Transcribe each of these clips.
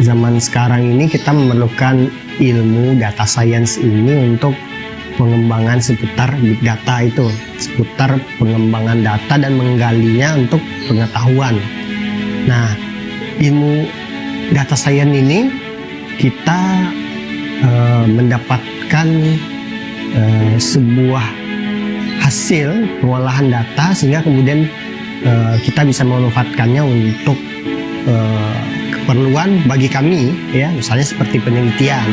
Zaman sekarang ini kita memerlukan ilmu data science ini untuk pengembangan seputar big data itu, seputar pengembangan data dan menggalinya untuk pengetahuan. Nah, ilmu data science ini kita mendapatkan sebuah hasil pengolahan data sehingga kemudian kita bisa memanfaatkannya untuk keperluan bagi kami, ya, misalnya seperti penelitian.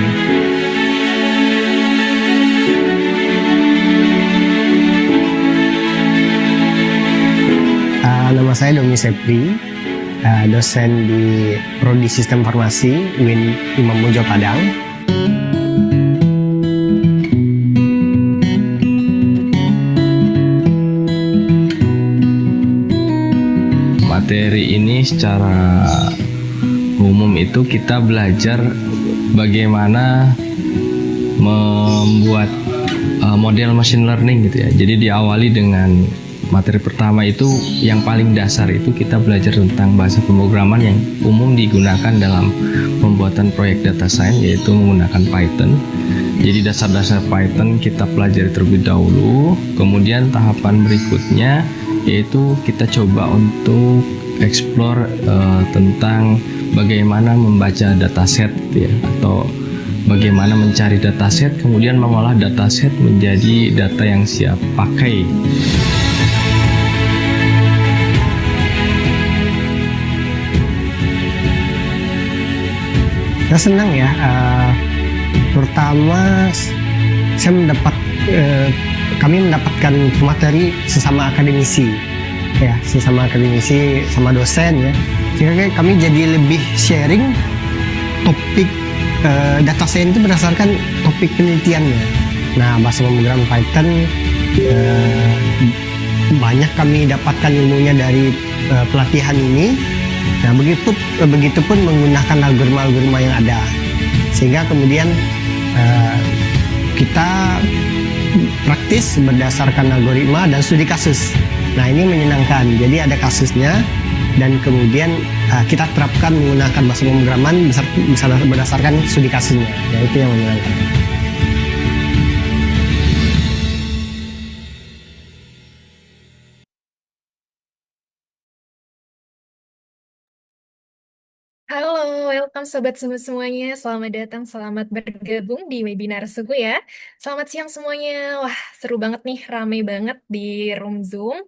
Nama saya Domi Sepri, dosen di Prodi Sistem Farmasi UIN Imam Bonjol Padang. Materi ini secara umum itu kita belajar bagaimana membuat model machine learning gitu ya. Jadi diawali dengan materi pertama itu yang paling dasar itu kita belajar tentang bahasa pemrograman yang umum digunakan dalam pembuatan proyek data science, yaitu menggunakan Python. Jadi dasar-dasar Python kita pelajari terlebih dahulu. Kemudian tahapan berikutnya yaitu kita coba untuk explore tentang bagaimana membaca dataset ya, atau bagaimana mencari dataset, kemudian mengolah dataset menjadi data yang siap pakai. Saya senang ya, terutama kami mendapatkan materi sesama akademisi, ya, sesama akademisi sama dosen ya, sehingga kami jadi lebih sharing topik data science itu berdasarkan topik penelitiannya. Nah, bahasa pemrograman Python banyak kami dapatkan ilmunya dari pelatihan ini. Nah, begitupun menggunakan algoritma yang ada, sehingga kemudian kita praktis berdasarkan algoritma dan studi kasus. Nah, ini menyenangkan. Jadi ada kasusnya dan kemudian kita terapkan menggunakan bahasa pemrograman bisa berdasarkan studi kasusnya. Nah, itu yang menyenangkan. Halo, welcome Sobat Sungguh semuanya. Selamat datang, selamat bergabung di webinar Sungguh ya. Selamat siang semuanya. Wah, seru banget nih, rame banget di room Zoom.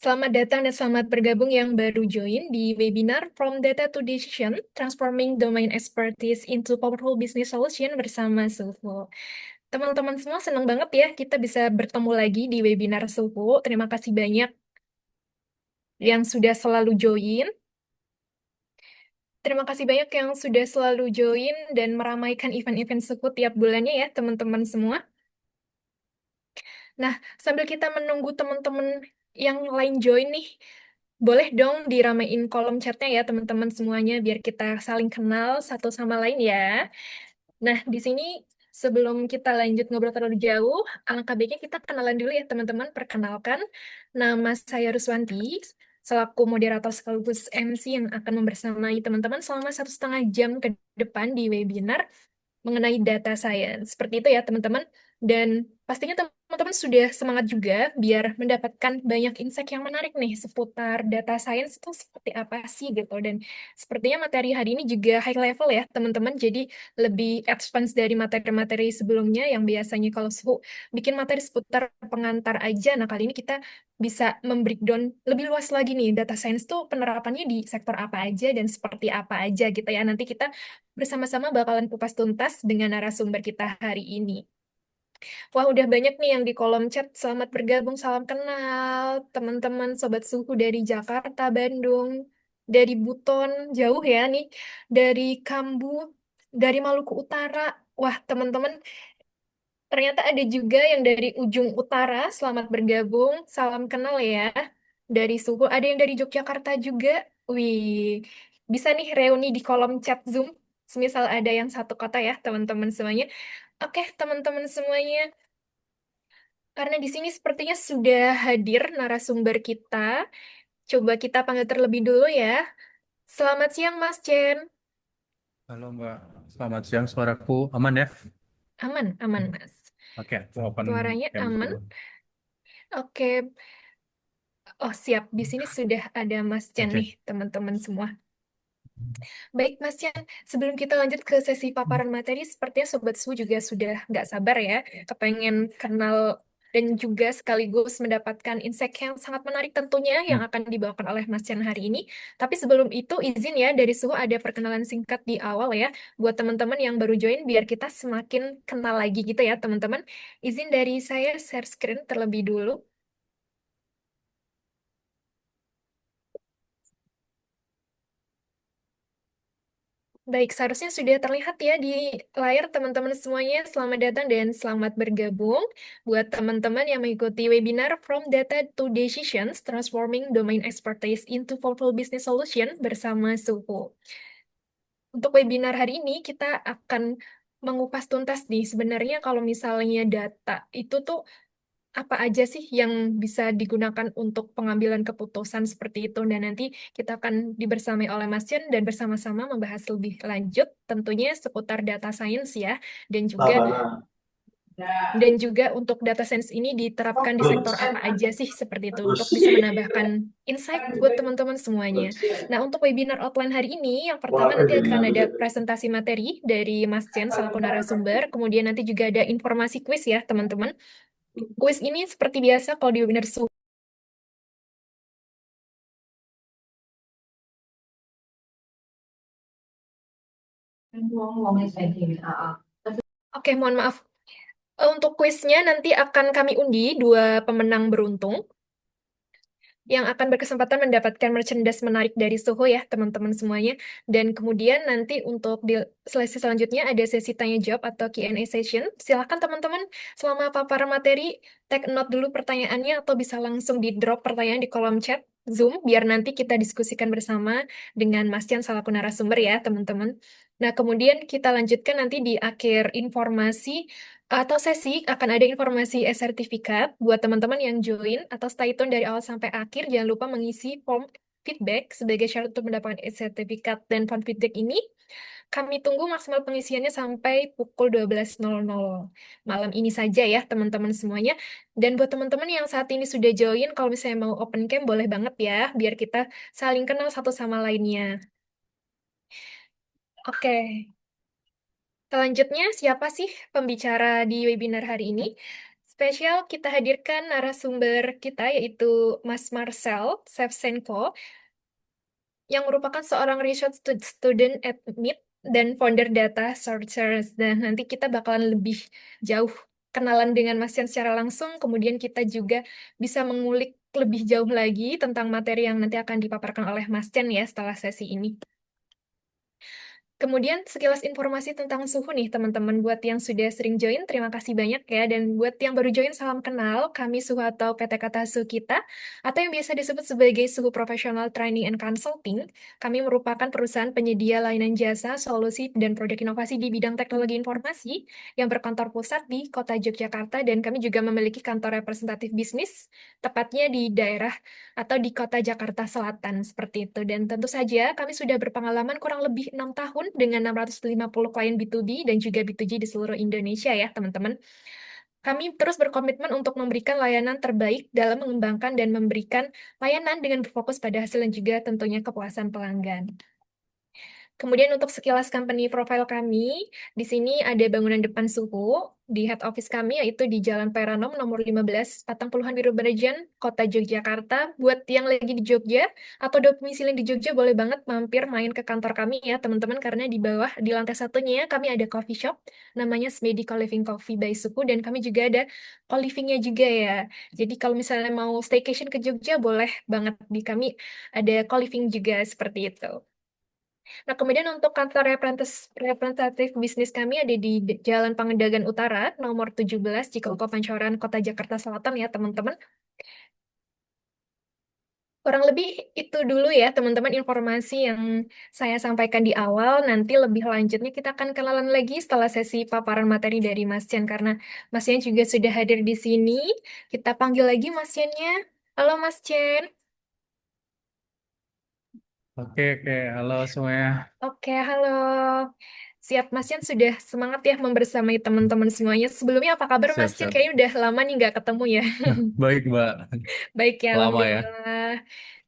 Selamat datang dan selamat bergabung yang baru join di webinar From Data to Decision, Transforming Domain Expertise into Powerful Business Solution bersama Suhu. Teman-teman semua senang banget ya kita bisa bertemu lagi di webinar Suhu. Terima kasih banyak yang sudah selalu join. Terima kasih banyak yang sudah selalu join dan meramaikan event-event Suhu tiap bulannya ya, teman-teman semua. Nah, sambil kita menunggu teman-teman yang lain join nih, boleh dong diramein kolom chatnya ya, teman-teman semuanya, biar kita saling kenal satu sama lain ya. Nah, di sini sebelum kita lanjut ngobrol terlalu jauh, alangkah baiknya kita kenalan dulu ya, teman-teman. Perkenalkan, nama saya Ruswanti, selaku moderator sekaligus MC yang akan membersamai teman-teman selama 1,5 jam ke depan di webinar mengenai data science. Seperti itu ya, teman-teman. Dan pastinya teman-teman sudah semangat juga biar mendapatkan banyak insight yang menarik nih seputar data science itu seperti apa sih gitu. Dan sepertinya materi hari ini juga high level ya, teman-teman. Jadi lebih advance dari materi-materi sebelumnya yang biasanya kalau Suhu bikin materi seputar pengantar aja. Nah, kali ini kita bisa membreakdown lebih luas lagi nih, data science tuh penerapannya di sektor apa aja dan seperti apa aja gitu ya. Nanti kita bersama-sama bakalan kupas tuntas dengan narasumber kita hari ini. Wah, udah banyak nih yang di kolom chat. Selamat bergabung, salam kenal. Teman-teman Sobat Suhu dari Jakarta, Bandung, dari Buton, jauh ya nih. Dari Kambu, dari Maluku Utara. Wah, teman-teman, Ternyata ada juga yang dari ujung utara, selamat bergabung, salam kenal ya. Dari Suhu, ada yang dari Yogyakarta juga. Wih, bisa nih reuni di kolom chat Zoom. Semisal ada yang satu kota ya, teman-teman semuanya. Oke, teman-teman semuanya. Karena di sini sepertinya sudah hadir narasumber kita. Coba kita panggil terlebih dulu ya. Selamat siang, Mas Chen. Halo Mbak, selamat siang. Suaraku aman ya? Aman, aman, Mas. Oke, aku open Suaranya cam aman. dulu. Oke. Oh, siap. Di sini sudah ada Mas Chen Oke. nih, teman-teman semua. Baik, Mas Chen. Sebelum kita lanjut ke sesi paparan materi, sepertinya Sobat Su juga sudah nggak sabar ya, kepengen kenal dan juga sekaligus mendapatkan insight yang sangat menarik tentunya yang Hmm. akan dibawakan oleh Mas Chen hari ini. Tapi sebelum itu, izin ya, dari Suhu ada perkenalan singkat di awal ya, buat teman-teman yang baru join, biar kita semakin kenal lagi gitu ya, teman-teman. Izin dari saya share screen terlebih dulu. Baik, seharusnya sudah terlihat ya di layar teman-teman semuanya. Selamat datang dan selamat bergabung buat teman-teman yang mengikuti webinar From Data to Decisions, Transforming Domain Expertise into Powerful Business Solution bersama Suhu. Untuk webinar hari ini kita akan mengupas tuntas nih, sebenarnya kalau misalnya data itu tuh apa aja sih yang bisa digunakan untuk pengambilan keputusan seperti itu. Dan nanti kita akan dibersamai oleh Mas Chen dan bersama-sama membahas lebih lanjut tentunya seputar data science ya. Dan juga untuk data science ini diterapkan di sektor apa aja sih seperti itu untuk bisa menambahkan insight buat teman-teman semuanya. Nah, untuk webinar outline hari ini yang pertama nanti akan ada presentasi materi dari Mas Chen selaku narasumber, kemudian nanti juga ada informasi kuis ya, teman-teman. Kuis ini seperti biasa kalau di webinar Oke, mohon maaf. Untuk kuisnya nanti akan kami undi dua pemenang beruntung yang akan berkesempatan mendapatkan merchandise menarik dari Soho ya, teman-teman semuanya. Dan kemudian nanti untuk di sesi selanjutnya ada sesi tanya jawab atau Q&A session. Silakan teman-teman selama paparan materi take note dulu pertanyaannya atau bisa langsung di drop pertanyaan di kolom chat Zoom biar nanti kita diskusikan bersama dengan Mas Tian selaku narasumber ya, teman-teman. Nah, kemudian kita lanjutkan nanti di akhir informasi atau sesi akan ada informasi e-sertifikat buat teman-teman yang join atau stay tune dari awal sampai akhir. Jangan lupa mengisi form feedback sebagai syarat untuk mendapatkan e-sertifikat dan form feedback ini. Kami tunggu maksimal pengisiannya sampai pukul 12.00 malam ini saja ya teman-teman semuanya. Dan buat teman-teman yang saat ini sudah join, kalau misalnya mau open cam boleh banget ya, biar kita saling kenal satu sama lainnya. Oke. Selanjutnya, siapa sih pembicara di webinar hari ini? Spesial kita hadirkan narasumber kita yaitu Mas Marcel Shevchenko yang merupakan seorang research student at MIT dan founder Data Searchers. Dan nanti kita bakalan lebih jauh kenalan dengan Mas Chen secara langsung, kemudian kita juga bisa mengulik lebih jauh lagi tentang materi yang nanti akan dipaparkan oleh Mas Chen ya setelah sesi ini. Kemudian sekilas informasi tentang suhu nih teman-teman. Buat yang sudah sering join, terima kasih banyak ya. Dan buat yang baru join, salam kenal. Kami Suhu atau PT Kata Suhu kita, atau yang biasa disebut sebagai Suhu Professional Training and Consulting. Kami merupakan perusahaan penyedia layanan jasa, solusi, dan produk inovasi di bidang teknologi informasi yang berkantor pusat di Kota Yogyakarta. Dan kami juga memiliki kantor representatif bisnis, tepatnya di daerah atau di Kota Jakarta Selatan, seperti itu. Dan tentu saja kami sudah berpengalaman kurang lebih 6 tahun dengan 650 klien B2B dan juga B2G di seluruh Indonesia ya, teman-teman. Kami terus berkomitmen untuk memberikan layanan terbaik dalam mengembangkan dan memberikan layanan dengan berfokus pada hasil dan juga tentunya kepuasan pelanggan. Kemudian untuk sekilas company profile kami, di sini ada bangunan depan Suhu, di head office kami yaitu di Jalan Peranom nomor 15, Patangpuluhan Biru Berejan, Kota Yogyakarta. Buat yang lagi di Jogja atau domisili di Jogja boleh banget mampir main ke kantor kami ya teman-teman, karena di bawah di lantai satunya kami ada coffee shop namanya Smedi Co-Living Coffee by Suhu, dan kami juga ada co-livingnya juga ya. Jadi kalau misalnya mau staycation ke Jogja boleh banget, di kami ada co-living juga seperti itu. Nah, kemudian untuk kantor representatif bisnis kami ada di Jalan Pangandaran Utara, nomor 17, Cikoko Pancoran, Kota Jakarta Selatan ya, teman-teman. Kurang lebih itu dulu ya, teman-teman, informasi yang saya sampaikan di awal. Nanti lebih lanjutnya kita akan kenalan lagi setelah sesi paparan materi dari Mas Chen, karena Mas Chen juga sudah hadir di sini. Kita panggil lagi Mas Chen-nya. Halo Mas Chen. Oke, oke. Halo semuanya. Oke, halo. Siap, Mas Chen sudah semangat ya membersamai teman-teman semuanya. Sebelumnya apa kabar Mas Siap, Chen? siap. Kayaknya udah lama nih nggak ketemu ya. Baik, Mbak. Baik ya, Lama ya. Alhamdulillah.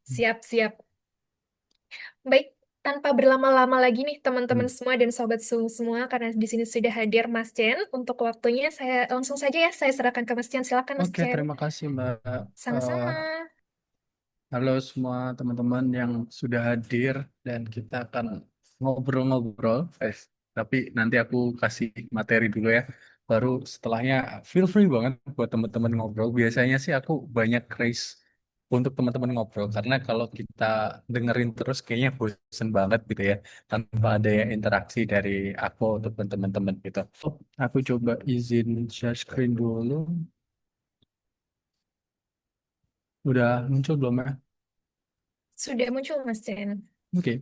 Siap, siap. Baik, tanpa berlama-lama lagi nih Hmm. teman-teman semua dan sobat Zoom semua, karena di sini sudah hadir Mas Chen. Untuk waktunya saya langsung saja ya, saya serahkan ke Mas Chen. Silakan Mas Oke, Chen. terima kasih, Mbak. Sama-sama. Halo semua teman-teman yang sudah hadir dan kita akan ngobrol-ngobrol. Tapi nanti aku kasih materi dulu ya. Baru setelahnya feel free banget buat teman-teman ngobrol. Biasanya sih aku banyak raise untuk teman-teman ngobrol karena kalau kita dengerin terus kayaknya bosen banget gitu ya tanpa ada yang interaksi dari aku untuk teman-teman gitu. Aku coba izin share screen dulu. Udah muncul belum ya? Sudah muncul Mas Chen. Oke.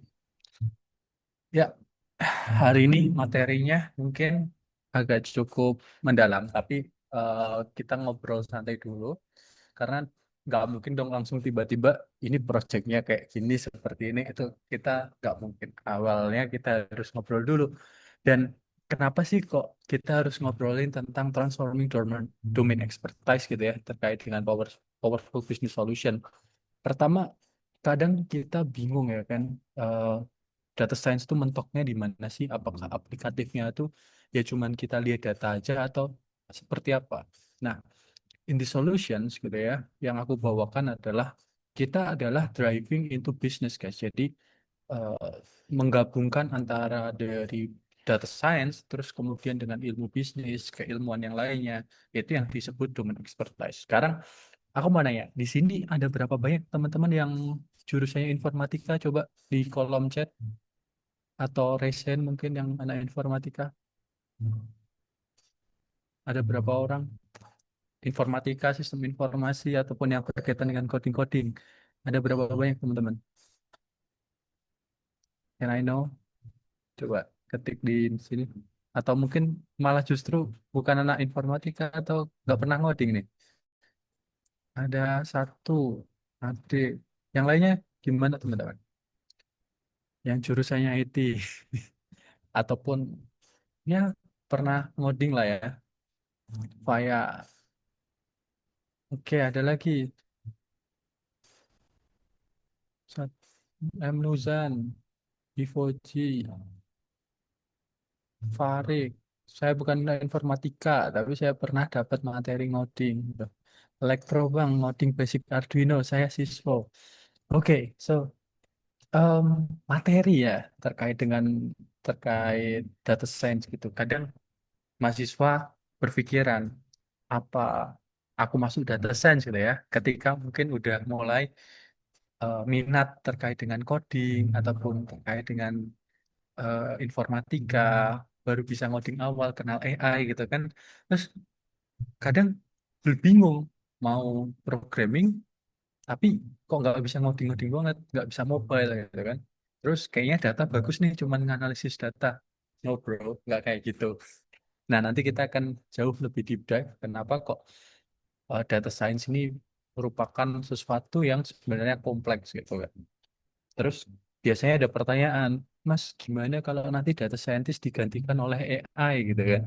Ya, hari ini materinya mungkin agak cukup mendalam, tapi kita ngobrol santai dulu, karena nggak mungkin dong langsung tiba-tiba ini proyeknya kayak gini, seperti ini, itu kita nggak mungkin. Awalnya kita harus ngobrol dulu. Dan kenapa sih kok kita harus ngobrolin tentang transforming domain expertise gitu ya, terkait dengan powerful business solution. Pertama, kadang kita bingung ya kan, data science itu mentoknya di mana sih? Apakah aplikatifnya itu ya cuman kita lihat data aja atau seperti apa? Nah, in the solutions gitu ya, yang aku bawakan adalah kita adalah driving into business guys. Jadi eh, menggabungkan antara dari data science terus kemudian dengan ilmu bisnis, keilmuan yang lainnya, itu yang disebut domain expertise. Sekarang aku mau nanya, di sini ada berapa banyak teman-teman yang jurusannya informatika? Coba di kolom chat atau resen mungkin yang anak informatika. Ada berapa orang? Informatika, sistem informasi, ataupun yang berkaitan dengan coding-coding. Ada berapa banyak teman-teman? Can I know? Coba ketik di sini. Atau mungkin malah justru bukan anak informatika atau nggak pernah ngoding nih. Ada satu adik. Yang lainnya gimana teman-teman? Yang jurusannya IT. Ataupun ya pernah ngoding lah ya. Kayak, oke ada lagi. M. Nuzan, Ivoji, Farik. Saya bukan informatika, tapi saya pernah dapat materi ngoding, gitu. Elektro bang, ngoding basic Arduino, saya siswa. Oke, so um, materi ya terkait data science gitu. Kadang mahasiswa berpikiran apa aku masuk data science gitu ya, ketika mungkin udah mulai minat terkait dengan coding ataupun terkait dengan informatika, baru bisa ngoding awal, kenal AI gitu kan. Terus kadang bingung mau programming, tapi kok nggak bisa ngoding-ngoding banget, nggak bisa mobile gitu kan. Terus kayaknya data bagus nih, cuman nganalisis data. No bro, nggak kayak gitu. Nah nanti kita akan jauh lebih deep dive, kenapa kok data science ini merupakan sesuatu yang sebenarnya kompleks gitu kan. Terus biasanya ada pertanyaan, Mas, gimana kalau nanti data scientist digantikan oleh AI gitu kan?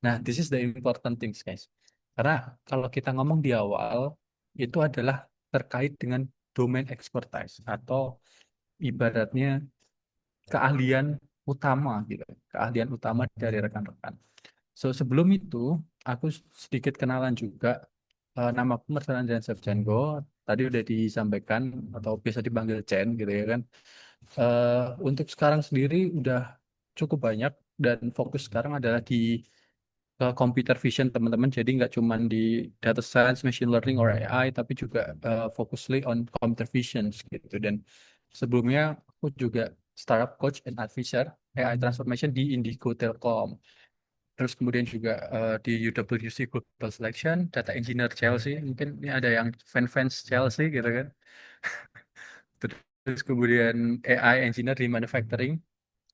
Nah, this is the important things, guys. Karena kalau kita ngomong di awal, itu adalah terkait dengan domain expertise atau ibaratnya keahlian utama gitu, keahlian utama dari rekan-rekan. So, sebelum itu, aku sedikit kenalan juga. Nama aku Marcelan dan Janggo. Tadi udah disampaikan atau biasa dipanggil Chen gitu ya kan. Untuk sekarang sendiri udah cukup banyak dan fokus sekarang adalah di ke computer vision teman-teman. Jadi nggak cuma di data science, machine learning, or AI, tapi juga fokusly on computer vision gitu. Dan sebelumnya aku juga Startup Coach and Advisor AI Transformation di Indigo Telkom. Terus kemudian juga di UWC Global Selection, Data Engineer Chelsea, mungkin ini ada yang fans Chelsea gitu kan. Terus kemudian AI Engineer di Manufacturing,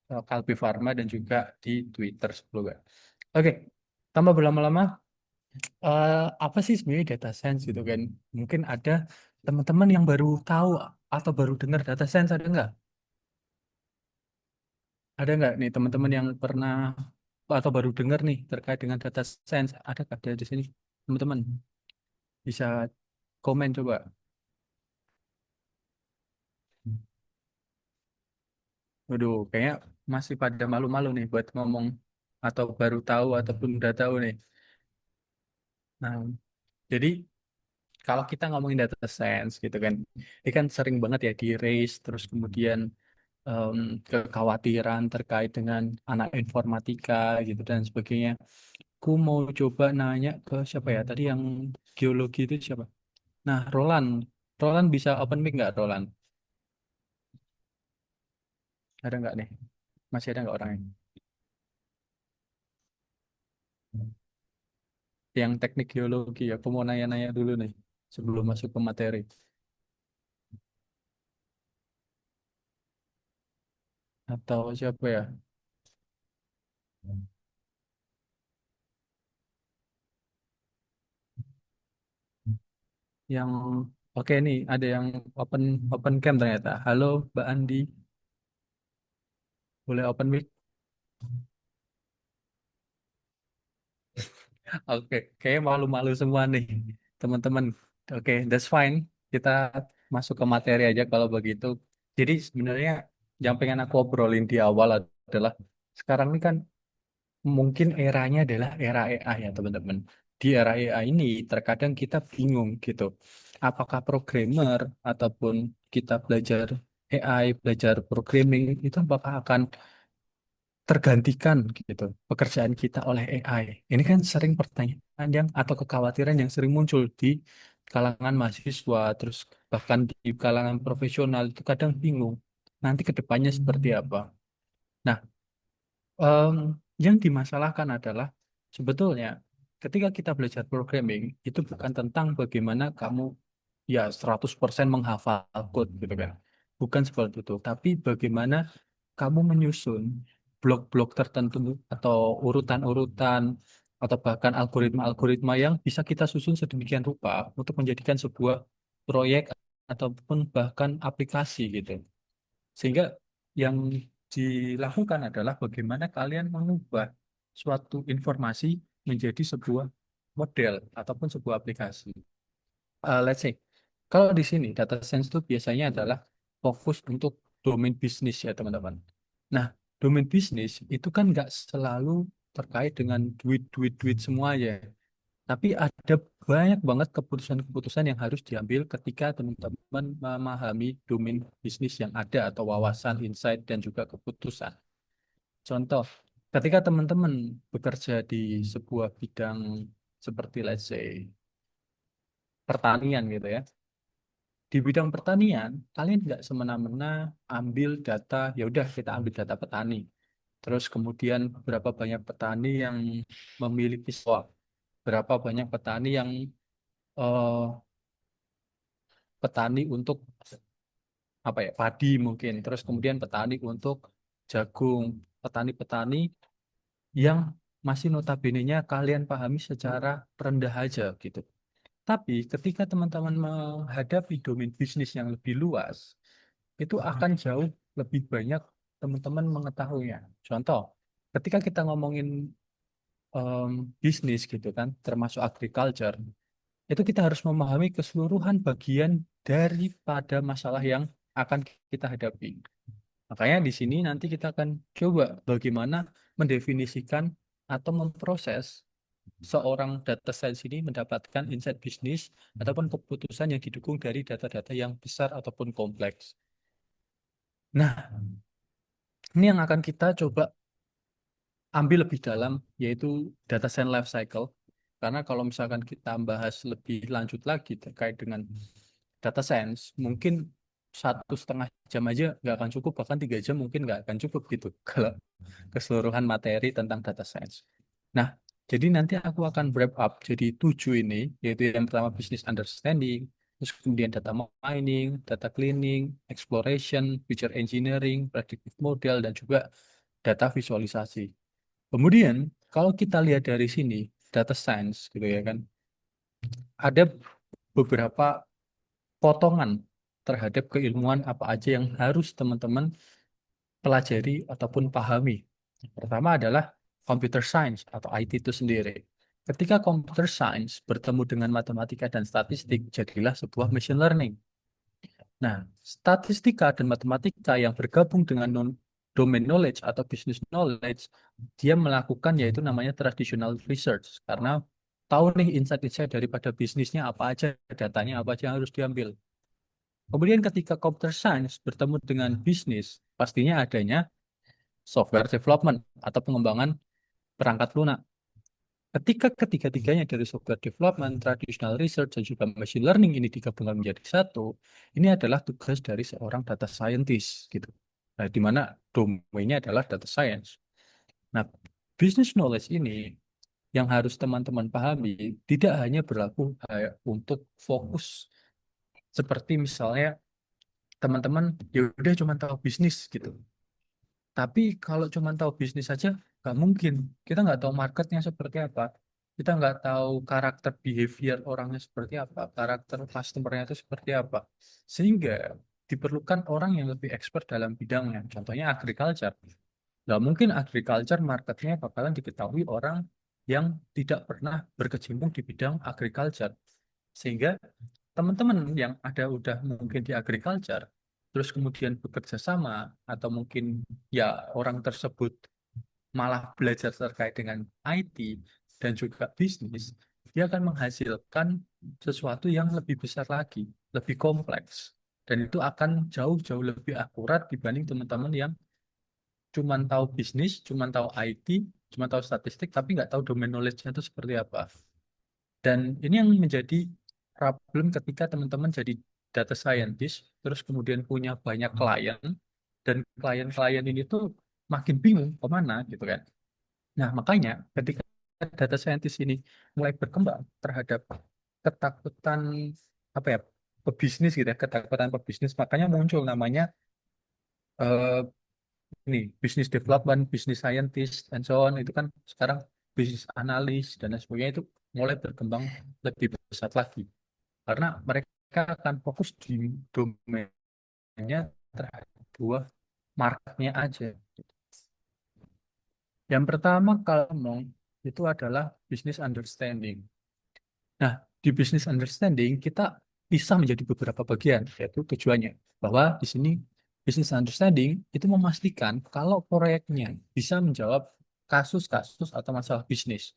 Kalbe Pharma, dan juga di Twitter sebelumnya. Oke, tambah berlama-lama, apa sih sebenarnya data science gitu kan? Mungkin ada teman-teman yang baru tahu atau baru dengar data science, ada nggak? Ada nggak nih teman-teman yang pernah atau baru dengar nih terkait dengan data science? Ada nggak di sini teman-teman? Bisa komen coba. Waduh, kayaknya masih pada malu-malu nih buat ngomong atau baru tahu ataupun udah tahu nih. Nah, jadi kalau kita ngomongin data science gitu kan, ini kan sering banget ya di raise, terus kemudian em, kekhawatiran terkait dengan anak informatika gitu dan sebagainya. Aku mau coba nanya ke siapa ya? Tadi yang geologi itu siapa? Nah, Roland. Roland bisa open mic nggak, Roland? Ada nggak nih? Masih ada nggak orangnya? Yang teknik geologi, aku mau nanya-nanya dulu nih sebelum masuk ke materi. Atau siapa ya? Yang oke nih, ada yang open open cam ternyata. Halo, Mbak Andi, boleh open mic? Oke, kayak malu-malu semua nih, teman-teman. Oke, that's fine. Kita masuk ke materi aja kalau begitu. Jadi sebenarnya yang pengen aku obrolin di awal adalah sekarang ini kan mungkin eranya adalah era AI ya teman-teman. Di era AI ini terkadang kita bingung gitu. Apakah programmer ataupun kita belajar AI, belajar programming itu apakah akan tergantikan gitu pekerjaan kita oleh AI. Ini kan sering pertanyaan yang atau kekhawatiran yang sering muncul di kalangan mahasiswa, terus bahkan di kalangan profesional itu kadang bingung nanti ke depannya seperti apa. Nah, em, yang dimasalahkan adalah sebetulnya ketika kita belajar programming itu bukan tentang bagaimana kamu ya 100% menghafal code gitu kan. Bukan seperti itu, tapi bagaimana kamu menyusun blok-blok tertentu atau urutan-urutan atau bahkan algoritma-algoritma yang bisa kita susun sedemikian rupa untuk menjadikan sebuah proyek ataupun bahkan aplikasi gitu. Sehingga yang dilakukan adalah bagaimana kalian mengubah suatu informasi menjadi sebuah model ataupun sebuah aplikasi. Let's say, kalau di sini data science itu biasanya adalah fokus untuk domain bisnis ya teman-teman. Nah, domain bisnis itu kan nggak selalu terkait dengan duit, duit, duit semua ya. Tapi ada banyak banget keputusan-keputusan yang harus diambil ketika teman-teman memahami domain bisnis yang ada atau wawasan, insight, dan juga keputusan. Contoh, ketika teman-teman bekerja di sebuah bidang seperti let's say pertanian gitu ya. Di bidang pertanian, kalian nggak semena-mena ambil data, ya udah kita ambil data petani. Terus kemudian berapa banyak petani yang memiliki sawah, berapa banyak petani yang eh, petani untuk apa ya padi mungkin, terus kemudian petani untuk jagung, petani-petani yang masih notabene-nya kalian pahami secara rendah aja gitu. Tapi ketika teman-teman menghadapi domain bisnis yang lebih luas, itu akan jauh lebih banyak teman-teman mengetahuinya. Contoh, ketika kita ngomongin bisnis gitu kan, termasuk agriculture, itu kita harus memahami keseluruhan bagian daripada masalah yang akan kita hadapi. Makanya di sini nanti kita akan coba bagaimana mendefinisikan atau memproses seorang data science ini mendapatkan insight bisnis ataupun keputusan yang didukung dari data-data yang besar ataupun kompleks. Nah, ini yang akan kita coba ambil lebih dalam, yaitu data science life cycle. Karena kalau misalkan kita bahas lebih lanjut lagi terkait dengan data science, mungkin 1,5 jam aja nggak akan cukup, bahkan 3 jam mungkin nggak akan cukup gitu kalau keseluruhan materi tentang data science. Nah, jadi nanti aku akan wrap up jadi 7 ini, yaitu yang pertama business understanding, terus kemudian data mining, data cleaning, exploration, feature engineering, predictive model, dan juga data visualisasi. Kemudian, kalau kita lihat dari sini, data science gitu ya kan, ada beberapa potongan terhadap keilmuan apa aja yang harus teman-teman pelajari ataupun pahami. Pertama adalah computer science atau IT itu sendiri. Ketika computer science bertemu dengan matematika dan statistik, jadilah sebuah machine learning. Nah, statistika dan matematika yang bergabung dengan domain knowledge atau business knowledge, dia melakukan yaitu namanya traditional research. Karena tahu nih insight-insight daripada bisnisnya apa aja, datanya apa aja yang harus diambil. Kemudian ketika computer science bertemu dengan bisnis, pastinya adanya software development atau pengembangan perangkat lunak. Ketika ketiga-tiganya dari software development, traditional research, dan juga machine learning ini digabungkan menjadi satu, ini adalah tugas dari seorang data scientist gitu. Nah, di mana domainnya adalah data science. Nah, business knowledge ini yang harus teman-teman pahami tidak hanya berlaku untuk fokus seperti misalnya teman-teman ya udah cuma tahu bisnis gitu. Tapi kalau cuma tahu bisnis saja, nggak mungkin. Kita nggak tahu marketnya seperti apa. Kita nggak tahu karakter behavior orangnya seperti apa, karakter customernya itu seperti apa. Sehingga diperlukan orang yang lebih expert dalam bidangnya. Contohnya agriculture. Nggak mungkin agriculture marketnya bakalan diketahui orang yang tidak pernah berkecimpung di bidang agriculture. Sehingga teman-teman yang ada udah mungkin di agriculture, terus kemudian bekerja sama, atau mungkin ya orang tersebut malah belajar terkait dengan IT dan juga bisnis, dia akan menghasilkan sesuatu yang lebih besar lagi, lebih kompleks. Dan itu akan jauh-jauh lebih akurat dibanding teman-teman yang cuma tahu bisnis, cuma tahu IT, cuma tahu statistik, tapi nggak tahu domain knowledge-nya itu seperti apa. Dan ini yang menjadi problem ketika teman-teman jadi data scientist, terus kemudian punya banyak klien, dan klien-klien ini tuh makin bingung kemana gitu kan. Nah, makanya ketika data scientist ini mulai berkembang terhadap ketakutan apa ya, pebisnis gitu ya, ketakutan pebisnis, makanya muncul namanya eh, ini business development, business scientist, and so on. Itu kan sekarang business analis dan lain sebagainya itu mulai berkembang lebih besar lagi. Karena mereka akan fokus di domainnya terhadap dua marketnya aja. Yang pertama kalau ngomong itu adalah business understanding. Nah, di business understanding kita bisa menjadi beberapa bagian, yaitu tujuannya. Bahwa di sini business understanding itu memastikan kalau proyeknya bisa menjawab kasus-kasus atau masalah bisnis.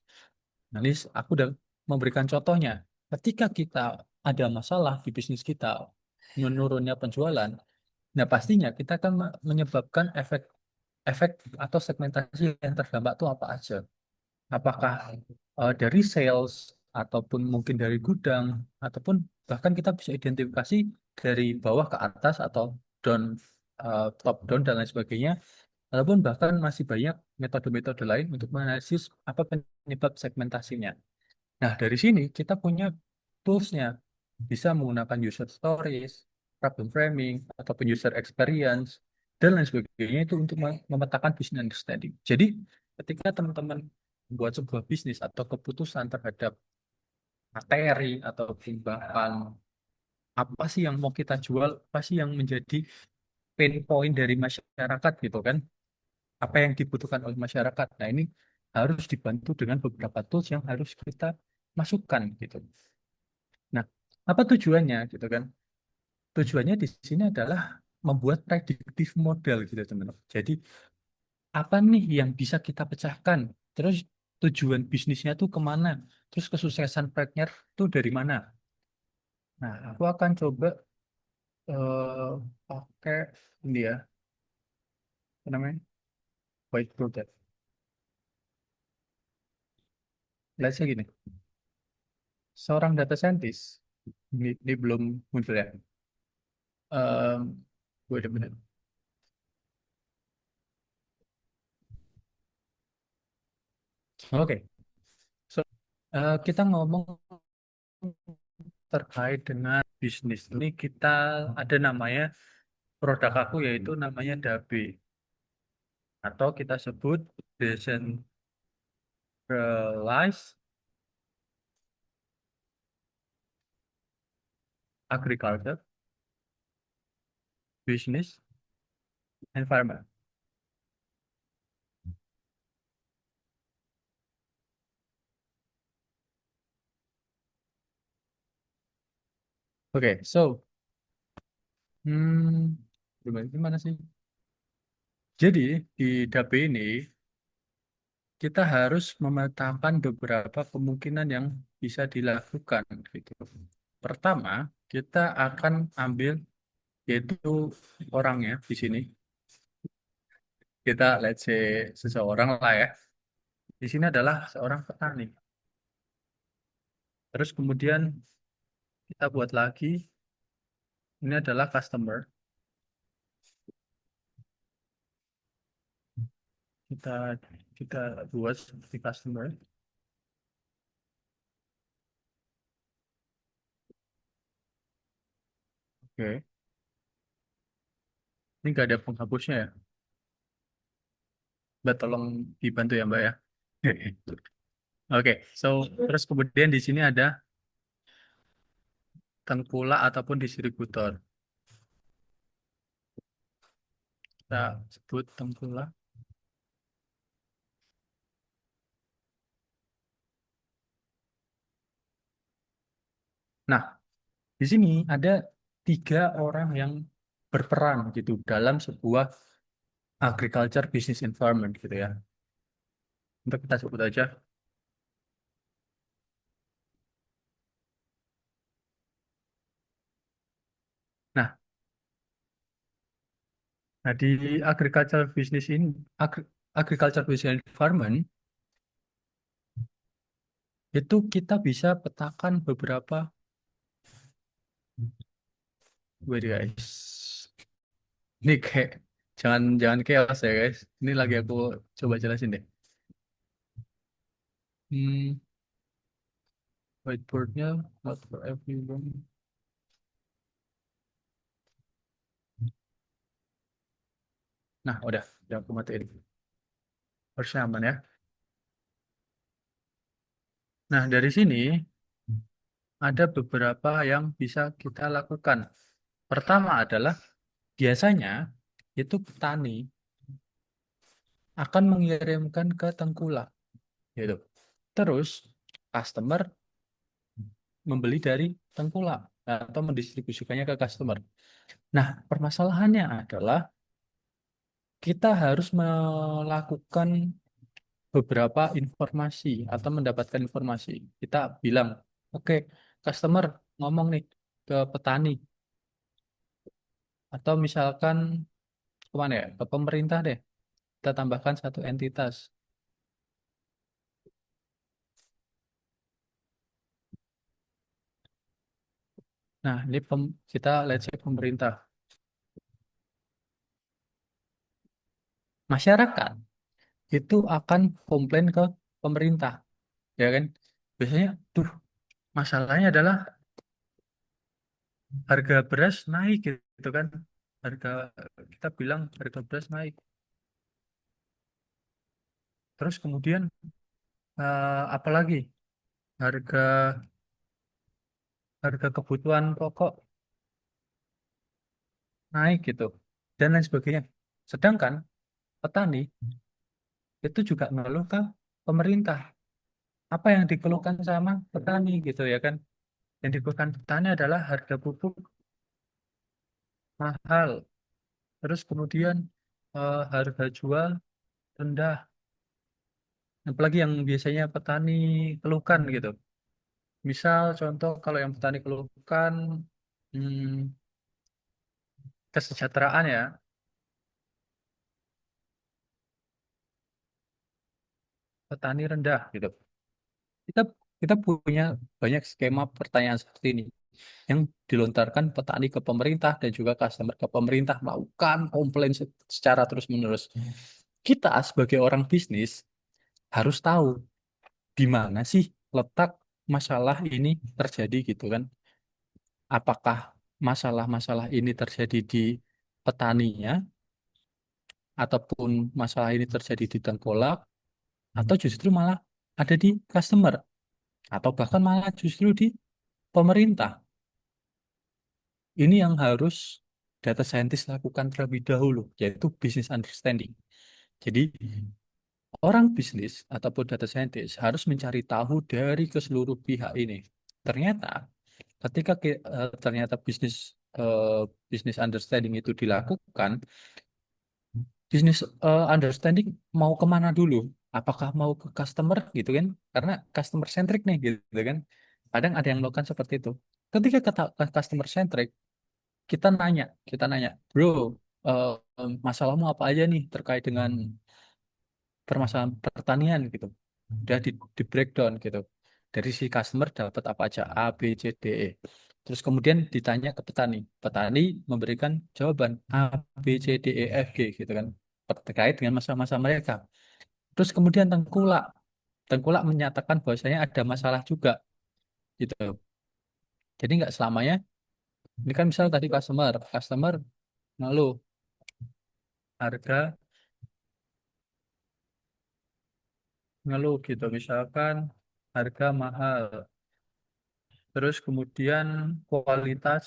Nah, ini aku udah memberikan contohnya. Ketika kita ada masalah di bisnis kita, menurunnya penjualan, nah pastinya kita akan menyebabkan efek efek atau segmentasi yang terdampak itu apa aja. Apakah dari sales, ataupun mungkin dari gudang, ataupun bahkan kita bisa identifikasi dari bawah ke atas atau down, top down dan lain sebagainya. Ataupun bahkan masih banyak metode-metode lain untuk menganalisis apa penyebab segmentasinya. Nah, dari sini kita punya toolsnya. Bisa menggunakan user stories, problem framing, ataupun user experience, dan lain sebagainya itu untuk memetakan business understanding. Jadi, ketika teman-teman membuat sebuah bisnis atau keputusan terhadap materi atau bahkan apa sih yang mau kita jual, apa sih yang menjadi pain point dari masyarakat gitu kan, apa yang dibutuhkan oleh masyarakat. Nah, ini harus dibantu dengan beberapa tools yang harus kita masukkan gitu. Nah, apa tujuannya gitu kan? Tujuannya di sini adalah membuat predictive model gitu teman-teman. Jadi apa nih yang bisa kita pecahkan? Terus tujuan bisnisnya tuh kemana? Terus kesuksesan partner tuh dari mana? Nah, aku akan coba pakai ini ya, apa namanya? Whiteboard ya. Lihat saya gini, seorang data scientist, ini belum muncul ya. Wait a minute. Oke, so kita ngomong terkait dengan bisnis. Ini kita ada namanya produk aku yaitu namanya Dabe atau kita sebut decentralized agriculture business environment. Oke, so hmm, gimana sih? Jadi di Dabe ini kita harus memetakan beberapa kemungkinan yang bisa dilakukan gitu. Pertama, kita akan ambil yaitu orangnya di sini. Kita let's say seseorang lah ya. Di sini adalah seorang petani. Terus kemudian kita buat lagi ini adalah customer. Kita kita buat seperti customer. Oke. Ini nggak ada penghapusnya ya. Mbak tolong dibantu ya Mbak ya. Oke, so terus kemudian di sini ada tengkulak ataupun distributor. Kita sebut tengkulak. Nah, di sini ada 3 orang yang berperan gitu dalam sebuah agriculture business environment gitu ya. Untuk kita sebut aja. Nah, di agriculture business ini, agriculture business environment itu kita bisa petakan beberapa. Wait guys, ini kayak jangan jangan chaos ya guys. Ini lagi aku coba jelasin deh. Hmm, whiteboardnya not for everyone. Nah, udah aku matiin. Harusnya aman ya. Nah, dari sini ada beberapa yang bisa kita lakukan. Pertama adalah biasanya itu petani akan mengirimkan ke tengkulak, gitu. Terus customer membeli dari tengkulak atau mendistribusikannya ke customer. Nah, permasalahannya adalah kita harus melakukan beberapa informasi atau mendapatkan informasi. Kita bilang, oke, customer ngomong nih ke petani atau misalkan kemana ya? Ke pemerintah deh. Kita tambahkan satu entitas. Nah, ini kita let's say pemerintah. Masyarakat itu akan komplain ke pemerintah, ya kan? Biasanya, tuh masalahnya adalah harga beras naik gitu kan. Harga kita bilang harga beras naik. Terus kemudian apalagi harga harga kebutuhan pokok naik gitu dan lain sebagainya. Sedangkan petani itu juga ngeluh ke pemerintah. Apa yang dikeluhkan sama petani gitu ya kan? Yang dikeluhkan petani adalah harga pupuk mahal. Terus kemudian harga jual rendah. Apalagi yang biasanya petani keluhkan gitu. Misal contoh kalau yang petani keluhkan hmm, kesejahteraan ya, petani rendah gitu. Kita kita punya banyak skema pertanyaan seperti ini. yang dilontarkan petani ke pemerintah dan juga customer ke pemerintah melakukan komplain secara terus-menerus. Kita sebagai orang bisnis harus tahu di mana sih letak masalah ini terjadi gitu kan. Apakah masalah-masalah ini terjadi di petaninya ataupun masalah ini terjadi di tengkulak atau justru malah ada di customer atau bahkan malah justru di pemerintah. Ini yang harus data scientist lakukan terlebih dahulu, yaitu business understanding. Jadi, orang bisnis ataupun data scientist harus mencari tahu dari keseluruh pihak ini. Ternyata, ketika ternyata bisnis understanding itu dilakukan, bisnis understanding mau kemana dulu? Apakah mau ke customer gitu kan? Karena customer centric nih gitu kan. Kadang ada yang melakukan seperti itu. Ketika ke customer centric, kita nanya, bro, eh, masalahmu apa aja nih terkait dengan permasalahan pertanian gitu. Udah di breakdown gitu. Dari si customer dapat apa aja, A, B, C, D, E. Terus kemudian ditanya ke petani. Petani memberikan jawaban A, B, C, D, E, F, G gitu kan. Terkait dengan masalah-masalah mereka. Terus kemudian tengkulak. Tengkulak menyatakan bahwasanya ada masalah juga gitu. Jadi nggak selamanya. Ini kan misal tadi customer ngeluh harga ngeluh gitu. Misalkan harga mahal. Terus kemudian kualitas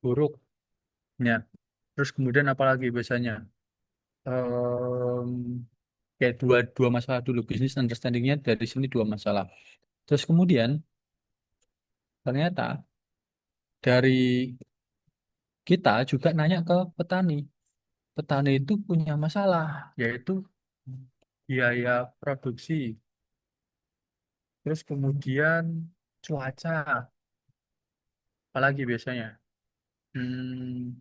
buruknya. Terus kemudian apalagi biasanya? Em, Kayak dua masalah dulu. Business understanding-nya dari sini dua masalah. Terus kemudian ternyata dari kita juga nanya ke petani. Petani itu punya masalah, yaitu biaya produksi. Terus kemudian cuaca. Apalagi biasanya? Hmm,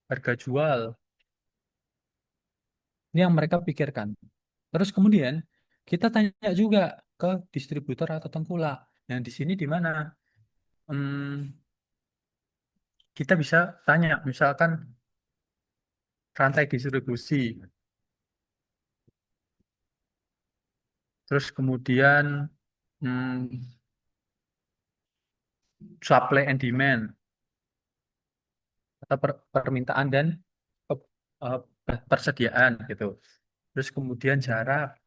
harga jual. Ini yang mereka pikirkan. Terus kemudian kita tanya juga ke distributor atau tengkulak. Yang di sini di mana? Hmm, kita bisa tanya, misalkan rantai distribusi. Terus kemudian hmm, supply and demand atau permintaan dan pe- eh, persediaan gitu. Terus kemudian jarak,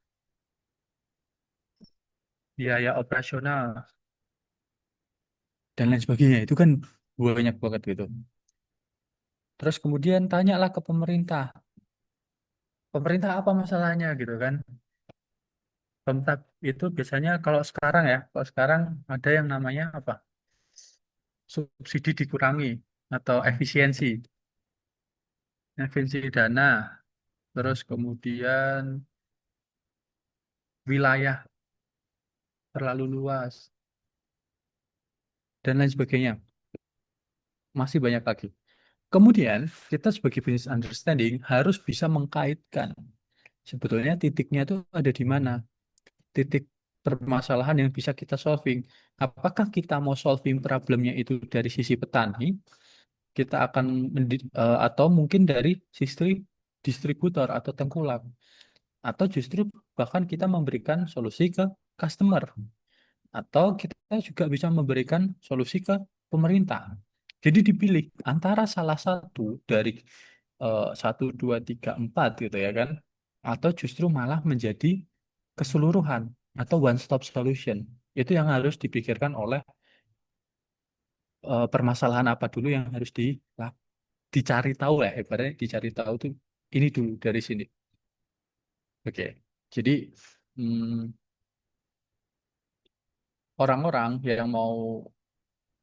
biaya operasional dan lain sebagainya. Itu kan banyak banget gitu. Terus kemudian tanyalah ke pemerintah. Pemerintah apa masalahnya gitu kan? Pemerintah itu biasanya kalau sekarang ada yang namanya apa? Subsidi dikurangi atau efisiensi dana, terus kemudian wilayah terlalu luas dan lain sebagainya. Masih banyak lagi. Kemudian kita sebagai business understanding harus bisa mengkaitkan sebetulnya titiknya itu ada di mana, titik permasalahan yang bisa kita solving. Apakah kita mau solving problemnya itu dari sisi petani, kita akan atau mungkin dari sisi distributor atau tengkulak, atau justru bahkan kita memberikan solusi ke customer, atau kita juga bisa memberikan solusi ke pemerintah. Jadi dipilih antara salah satu dari 1, 2, 3, 4 gitu ya kan, atau justru malah menjadi keseluruhan atau one stop solution. Itu yang harus dipikirkan oleh permasalahan apa dulu yang harus dicari tahu ya, ibaratnya dicari tahu tuh ini dulu dari sini. Oke, jadi hmm, orang-orang yang mau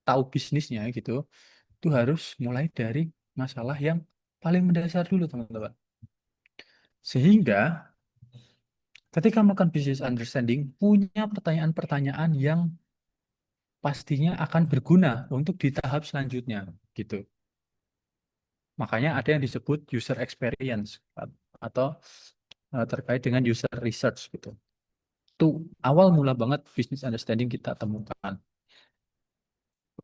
tahu bisnisnya gitu, itu harus mulai dari masalah yang paling mendasar dulu teman-teman. Sehingga ketika melakukan business understanding, punya pertanyaan-pertanyaan yang pastinya akan berguna untuk di tahap selanjutnya gitu. Makanya ada yang disebut user experience atau terkait dengan user research gitu. Itu awal mula banget business understanding kita temukan.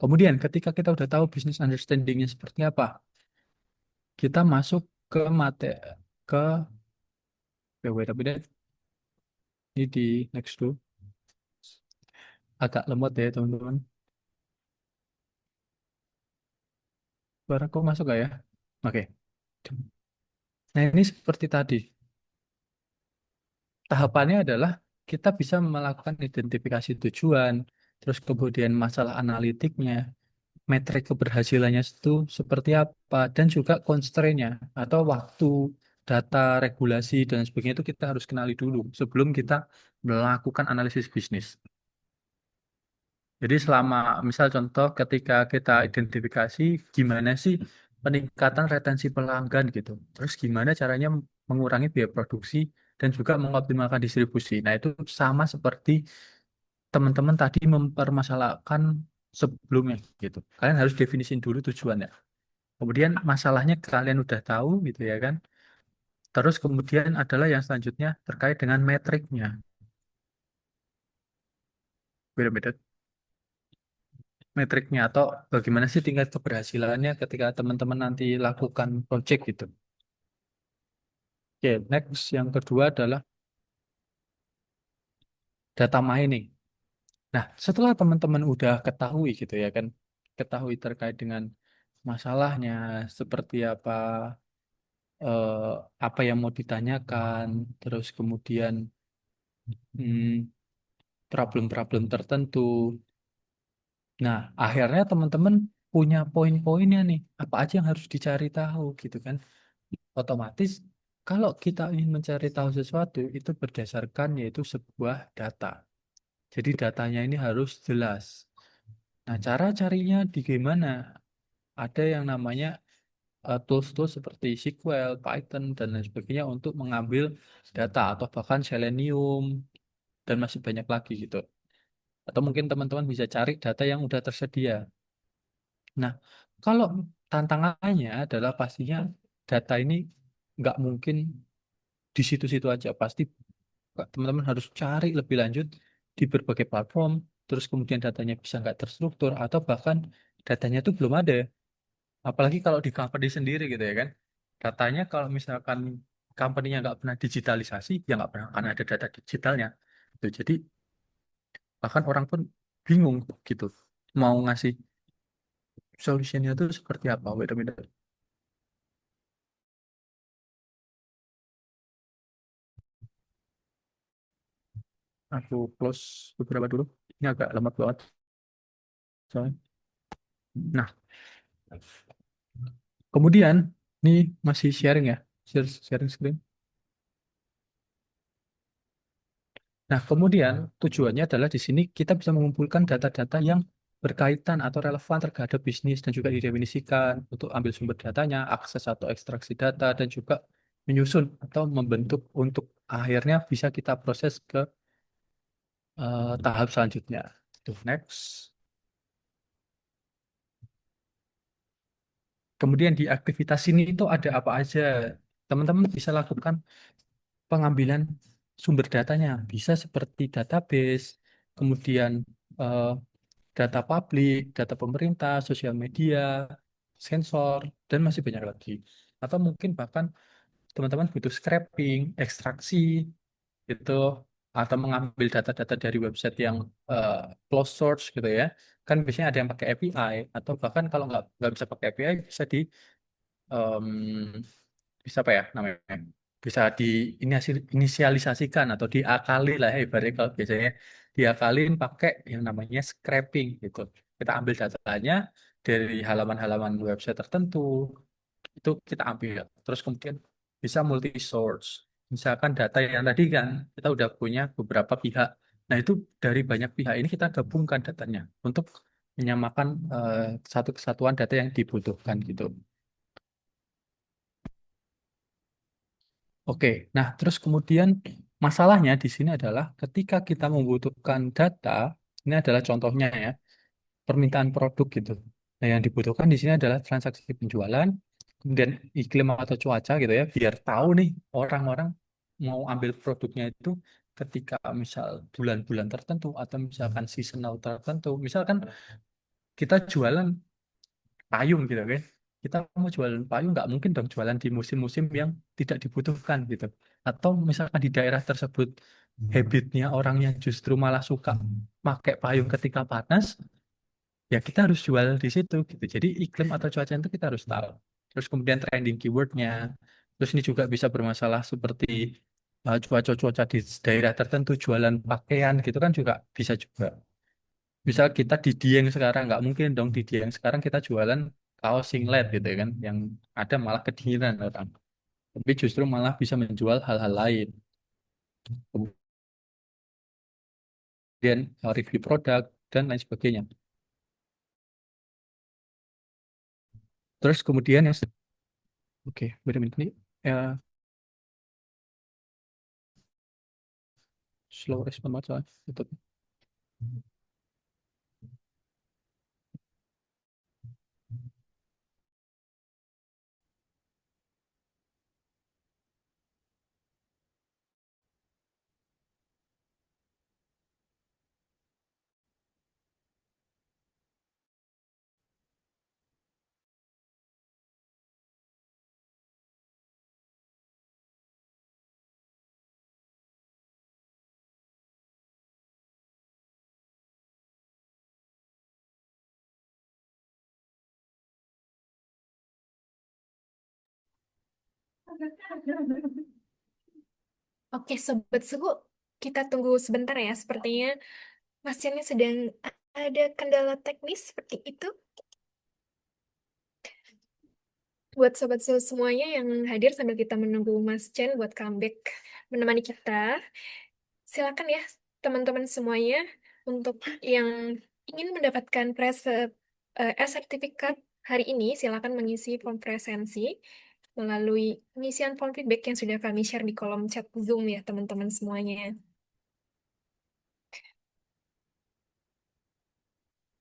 Kemudian ketika kita udah tahu business understanding-nya seperti apa, kita masuk ke ke wait a minute. Ini di next dulu. Agak lemot ya teman-teman. Suaraku masuk gak ya? Oke. Nah ini seperti tadi. Tahapannya adalah kita bisa melakukan identifikasi tujuan, terus kemudian masalah analitiknya, metrik keberhasilannya itu seperti apa, dan juga constraint-nya atau waktu, data, regulasi, dan sebagainya itu kita harus kenali dulu sebelum kita melakukan analisis bisnis. Jadi selama misal contoh ketika kita identifikasi gimana sih peningkatan retensi pelanggan gitu. Terus gimana caranya mengurangi biaya produksi dan juga mengoptimalkan distribusi. Nah, itu sama seperti teman-teman tadi mempermasalahkan sebelumnya gitu. Kalian harus definisin dulu tujuannya. Kemudian masalahnya kalian udah tahu gitu ya kan. Terus kemudian adalah yang selanjutnya terkait dengan metriknya. Beda-beda metriknya atau bagaimana sih tingkat keberhasilannya ketika teman-teman nanti lakukan project gitu. Oke, next yang kedua adalah data mining. Nah, setelah teman-teman udah ketahui gitu ya kan, ketahui terkait dengan masalahnya, seperti eh, apa yang mau ditanyakan, terus kemudian hmm, problem-problem tertentu. Nah, akhirnya teman-teman punya poin-poinnya nih, apa aja yang harus dicari tahu gitu kan. Otomatis kalau kita ingin mencari tahu sesuatu itu berdasarkan yaitu sebuah data. Jadi datanya ini harus jelas. Nah, cara carinya di gimana? Ada yang namanya tools-tools seperti SQL, Python, dan lain sebagainya untuk mengambil data atau bahkan Selenium dan masih banyak lagi gitu. Atau mungkin teman-teman bisa cari data yang udah tersedia. Nah, kalau tantangannya adalah pastinya data ini nggak mungkin di situ-situ aja. Pasti teman-teman harus cari lebih lanjut di berbagai platform, terus kemudian datanya bisa nggak terstruktur, atau bahkan datanya itu belum ada. Apalagi kalau di company sendiri gitu ya kan. Datanya kalau misalkan company-nya nggak pernah digitalisasi, ya nggak pernah akan ada data digitalnya. Gitu. Jadi bahkan orang pun bingung gitu. Mau ngasih solusinya itu seperti apa. Wait a minute. Aku close beberapa dulu. Ini agak lemot banget. Soalnya. Nah, kemudian ini masih sharing ya. Sharing screen. Nah, kemudian tujuannya adalah di sini kita bisa mengumpulkan data-data yang berkaitan atau relevan terhadap bisnis dan juga didefinisikan untuk ambil sumber datanya, akses atau ekstraksi data, dan juga menyusun atau membentuk untuk akhirnya bisa kita proses ke tahap selanjutnya. Tuh, next. Kemudian di aktivitas ini itu ada apa aja? Teman-teman bisa lakukan pengambilan sumber datanya. Bisa seperti database, kemudian eh, data publik, data pemerintah, sosial media, sensor, dan masih banyak lagi. Atau mungkin bahkan teman-teman butuh scraping, ekstraksi, itu, atau mengambil data-data dari website yang eh, closed source gitu ya. Kan biasanya ada yang pakai API, atau bahkan kalau nggak bisa pakai API, bisa em, bisa apa ya namanya? Bisa diinisialisasikan atau diakali lah ya, ibaratnya kalau biasanya diakalin pakai yang namanya scraping gitu. Kita ambil datanya dari halaman-halaman website tertentu, itu kita ambil. Terus kemudian bisa multi source. Misalkan data yang tadi kan kita udah punya beberapa pihak. Nah, itu dari banyak pihak ini kita gabungkan datanya untuk menyamakan satu kesatuan data yang dibutuhkan gitu. Oke, nah terus kemudian masalahnya di sini adalah ketika kita membutuhkan data, ini adalah contohnya ya, permintaan produk gitu. Nah, yang dibutuhkan di sini adalah transaksi penjualan, kemudian iklim atau cuaca gitu ya, biar tahu nih orang-orang mau ambil produknya itu ketika misal bulan-bulan tertentu atau misalkan seasonal tertentu. Misalkan kita jualan payung gitu kan. Kita mau jualan payung nggak mungkin dong jualan di musim-musim yang tidak dibutuhkan gitu. Atau misalkan di daerah tersebut habitnya orang yang justru malah suka pakai payung ketika panas, ya kita harus jual di situ gitu. Jadi iklim atau cuaca itu kita harus tahu. Terus kemudian trending keywordnya. Terus ini juga bisa bermasalah seperti cuaca-cuaca di daerah tertentu jualan pakaian gitu kan juga bisa juga. Misal kita di Dieng sekarang, nggak mungkin dong di Dieng sekarang kita jualan kaos singlet gitu ya kan, yang ada malah kedinginan orang. Tapi justru malah bisa menjual hal-hal lain. Kemudian review produk dan lain sebagainya. Terus kemudian yang oke, wait a minute nih. Slow respon banget soalnya. Tutup. Oke, Sobat Suhu, kita tunggu sebentar ya. Sepertinya Mas Chan sedang ada kendala teknis seperti itu. Buat Sobat Suhu semuanya yang hadir sambil kita menunggu Mas Chan buat comeback menemani kita, silakan ya teman-teman semuanya untuk yang ingin mendapatkan sertifikat hari ini, silakan mengisi form presensi melalui pengisian form feedback yang sudah kami share di kolom chat Zoom ya teman-teman semuanya.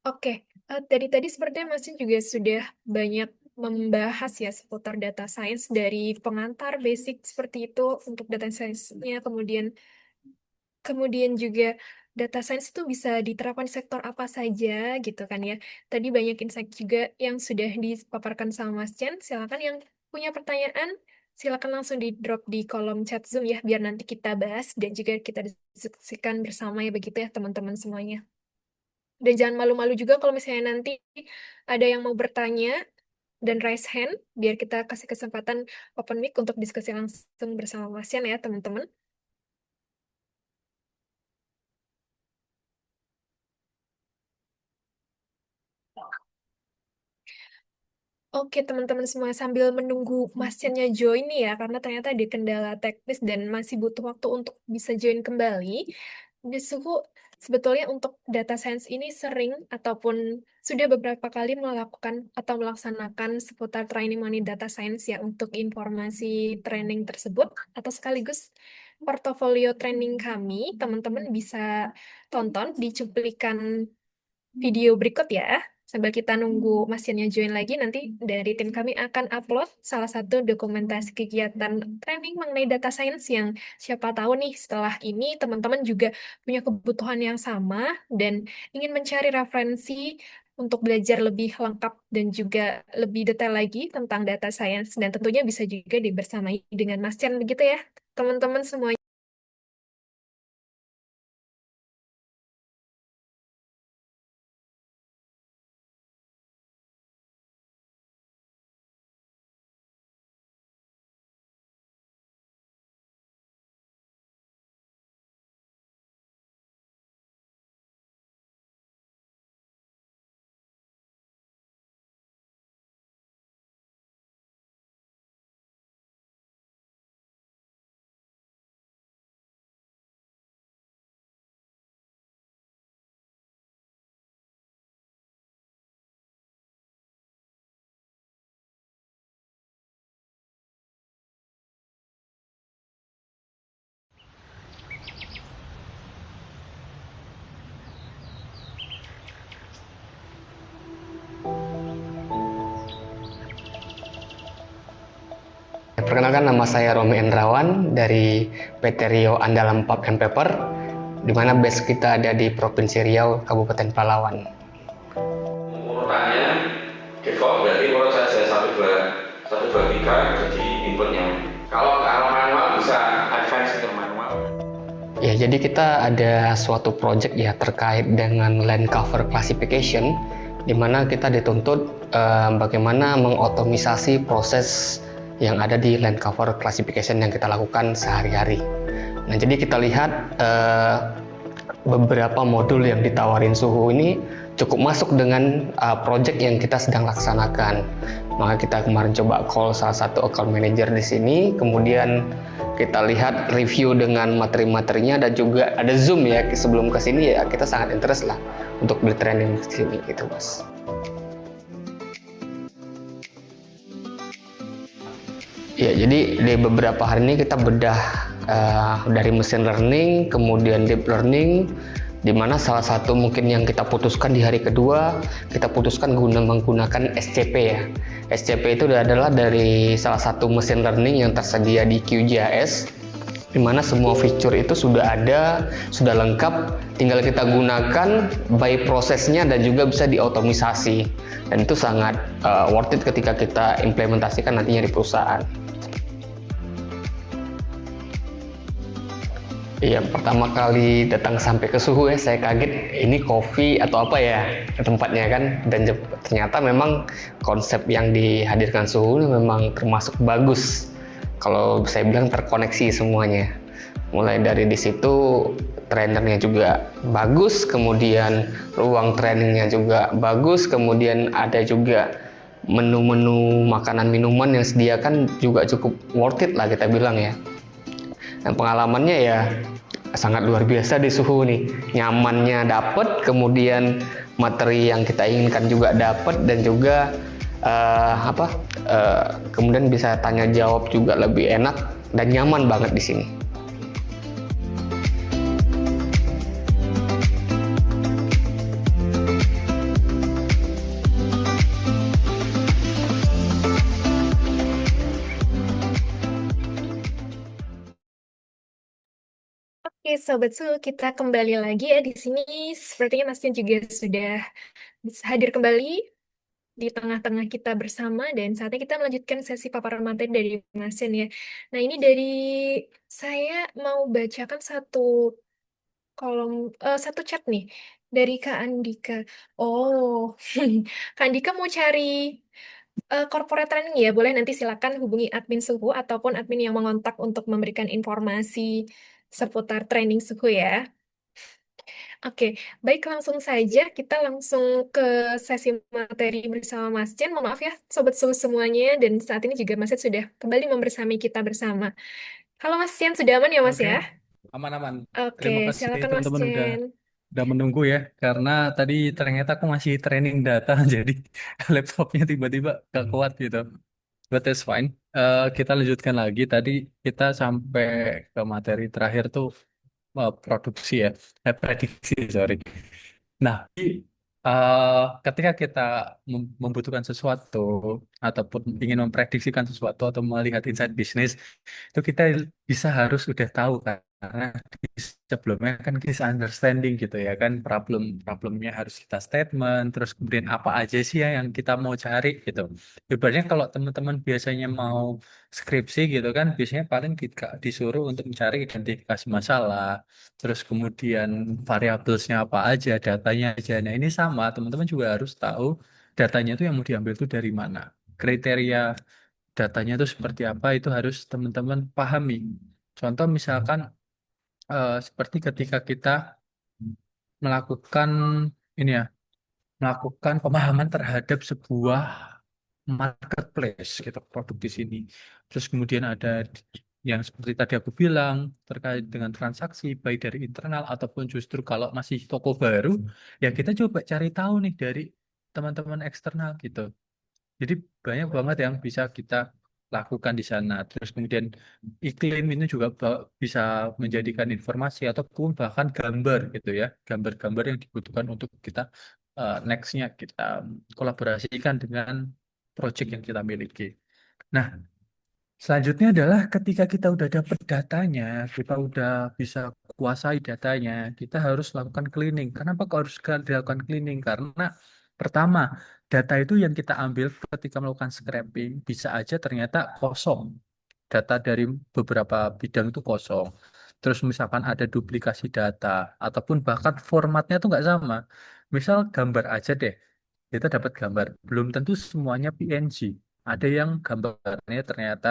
Oke, dari tadi sepertinya Mas Chin juga sudah banyak membahas ya seputar data science dari pengantar basic seperti itu untuk data science-nya, kemudian juga data science itu bisa diterapkan di sektor apa saja gitu kan ya. Tadi banyak insight juga yang sudah dipaparkan sama Mas Chen. Silakan yang punya pertanyaan, silakan langsung di drop di kolom chat Zoom ya, biar nanti kita bahas dan juga kita diskusikan bersama ya begitu ya teman-teman semuanya. Dan jangan malu-malu juga kalau misalnya nanti ada yang mau bertanya dan raise hand, biar kita kasih kesempatan open mic untuk diskusi langsung bersama Mas Chen ya teman-teman. Oke, teman-teman semua, sambil menunggu Mas Chan-nya join nih ya, karena ternyata ada kendala teknis dan masih butuh waktu untuk bisa join kembali. Di Suhu, sebetulnya untuk data science ini sering ataupun sudah beberapa kali melakukan atau melaksanakan seputar training mengenai data science ya untuk informasi training tersebut, atau sekaligus portofolio training kami, teman-teman bisa tonton di cuplikan video berikut ya. Sambil kita nunggu Mas Yannya join lagi, nanti dari tim kami akan upload salah satu dokumentasi kegiatan training mengenai data science yang siapa tahu nih setelah ini teman-teman juga punya kebutuhan yang sama dan ingin mencari referensi untuk belajar lebih lengkap dan juga lebih detail lagi tentang data science dan tentunya bisa juga dibersamai dengan Mas Chan begitu ya teman-teman semua. Perkenalkan, nama saya Romi Endrawan dari PT Rio Andalam Pulp and Paper, di mana base kita ada di Provinsi Riau, Kabupaten Palawan. 2 3 jadi inputnya. Kalau manual bisa advance ke manual. Ya, jadi kita ada suatu project ya terkait dengan land cover classification, di mana kita dituntut bagaimana mengotomisasi proses yang ada di land cover classification yang kita lakukan sehari-hari. Nah, jadi kita lihat beberapa modul yang ditawarin Suhu ini cukup masuk dengan project yang kita sedang laksanakan. Maka kita kemarin coba call salah satu account manager di sini, kemudian kita lihat review dengan materi-materinya, dan juga ada Zoom ya sebelum ke sini, ya kita sangat interest lah untuk beli training di sini gitu, Mas. Ya, jadi di beberapa hari ini kita bedah dari machine learning, kemudian deep learning, di mana salah satu mungkin yang kita putuskan di hari kedua, kita putuskan menggunakan SCP ya. SCP itu adalah dari salah satu machine learning yang tersedia di QGIS, di mana semua fitur itu sudah ada, sudah lengkap, tinggal kita gunakan by prosesnya dan juga bisa diotomisasi. Dan itu sangat worth it ketika kita implementasikan nantinya di perusahaan. Iya, pertama kali datang sampai ke Suhu ya, saya kaget ini kopi atau apa ya tempatnya kan, dan ternyata memang konsep yang dihadirkan Suhu ini memang termasuk bagus. Kalau saya bilang terkoneksi semuanya. Mulai dari di situ trainernya juga bagus, kemudian ruang trainingnya juga bagus, kemudian ada juga menu-menu makanan minuman yang disediakan juga cukup worth it lah kita bilang ya. Dan pengalamannya ya sangat luar biasa di Suhu nih, nyamannya dapet, kemudian materi yang kita inginkan juga dapet, dan juga kemudian bisa tanya jawab juga lebih enak dan nyaman banget di sini. Oke, Sobat Su, kita kembali lagi ya di sini. Sepertinya Mas Yen juga sudah bisa hadir kembali di tengah-tengah kita bersama, dan saatnya kita melanjutkan sesi paparan materi dari Mas Yen ya. Nah, ini dari saya mau bacakan satu chat nih dari Kak Andika. Oh, Kak Andika mau cari corporate training ya, boleh nanti silakan hubungi admin Suhu ataupun admin yang mengontak untuk memberikan informasi seputar training Suhu ya. Oke, baik, langsung saja kita langsung ke sesi materi bersama Mas Jen. Mohon maaf ya Sobat Suhu semuanya, dan saat ini juga Mas Jen sudah kembali membersamai kita bersama. Halo Mas Jen, sudah aman ya Mas Oke, ya? aman-aman. Oke, Terima kasih silakan Mas teman-teman Jen. udah menunggu ya, karena tadi ternyata aku masih training data, jadi laptopnya tiba-tiba gak kuat gitu. But that's fine. Kita lanjutkan lagi. Tadi kita sampai ke materi terakhir tuh produksi ya, prediksi, sorry. Nah, ketika kita membutuhkan sesuatu ataupun ingin memprediksikan sesuatu atau melihat insight bisnis, itu kita harus udah tahu kan, karena sebelumnya kan kita understanding gitu ya kan, problemnya harus kita statement, terus kemudian apa aja sih ya yang kita mau cari gitu. Ibaratnya kalau teman-teman biasanya mau skripsi gitu kan, biasanya paling disuruh untuk mencari identifikasi masalah, terus kemudian variablesnya apa aja, datanya aja. Nah, ini sama, teman-teman juga harus tahu datanya itu yang mau diambil itu dari mana. Kriteria datanya itu seperti apa, itu harus teman-teman pahami. Contoh misalkan seperti ketika kita melakukan ini ya, melakukan pemahaman terhadap sebuah marketplace gitu, produk di sini. Terus kemudian ada yang seperti tadi aku bilang terkait dengan transaksi baik dari internal ataupun justru kalau masih toko baru, ya kita coba cari tahu nih dari teman-teman eksternal gitu. Jadi banyak banget yang bisa kita lakukan di sana. Terus kemudian iklim ini juga bisa menjadikan informasi ataupun bahkan gambar gitu ya, gambar-gambar yang dibutuhkan untuk kita next-nya kita kolaborasikan dengan project yang kita miliki. Nah, selanjutnya adalah ketika kita udah dapat datanya, kita udah bisa kuasai datanya, kita harus lakukan cleaning. Kenapa kok harus dilakukan cleaning? Karena Pertama, data itu yang kita ambil ketika melakukan scraping bisa aja ternyata kosong. Data dari beberapa bidang itu kosong. Terus misalkan ada duplikasi data, ataupun bahkan formatnya itu nggak sama. Misal gambar aja deh, kita dapat gambar. Belum tentu semuanya PNG. Ada yang gambarnya ternyata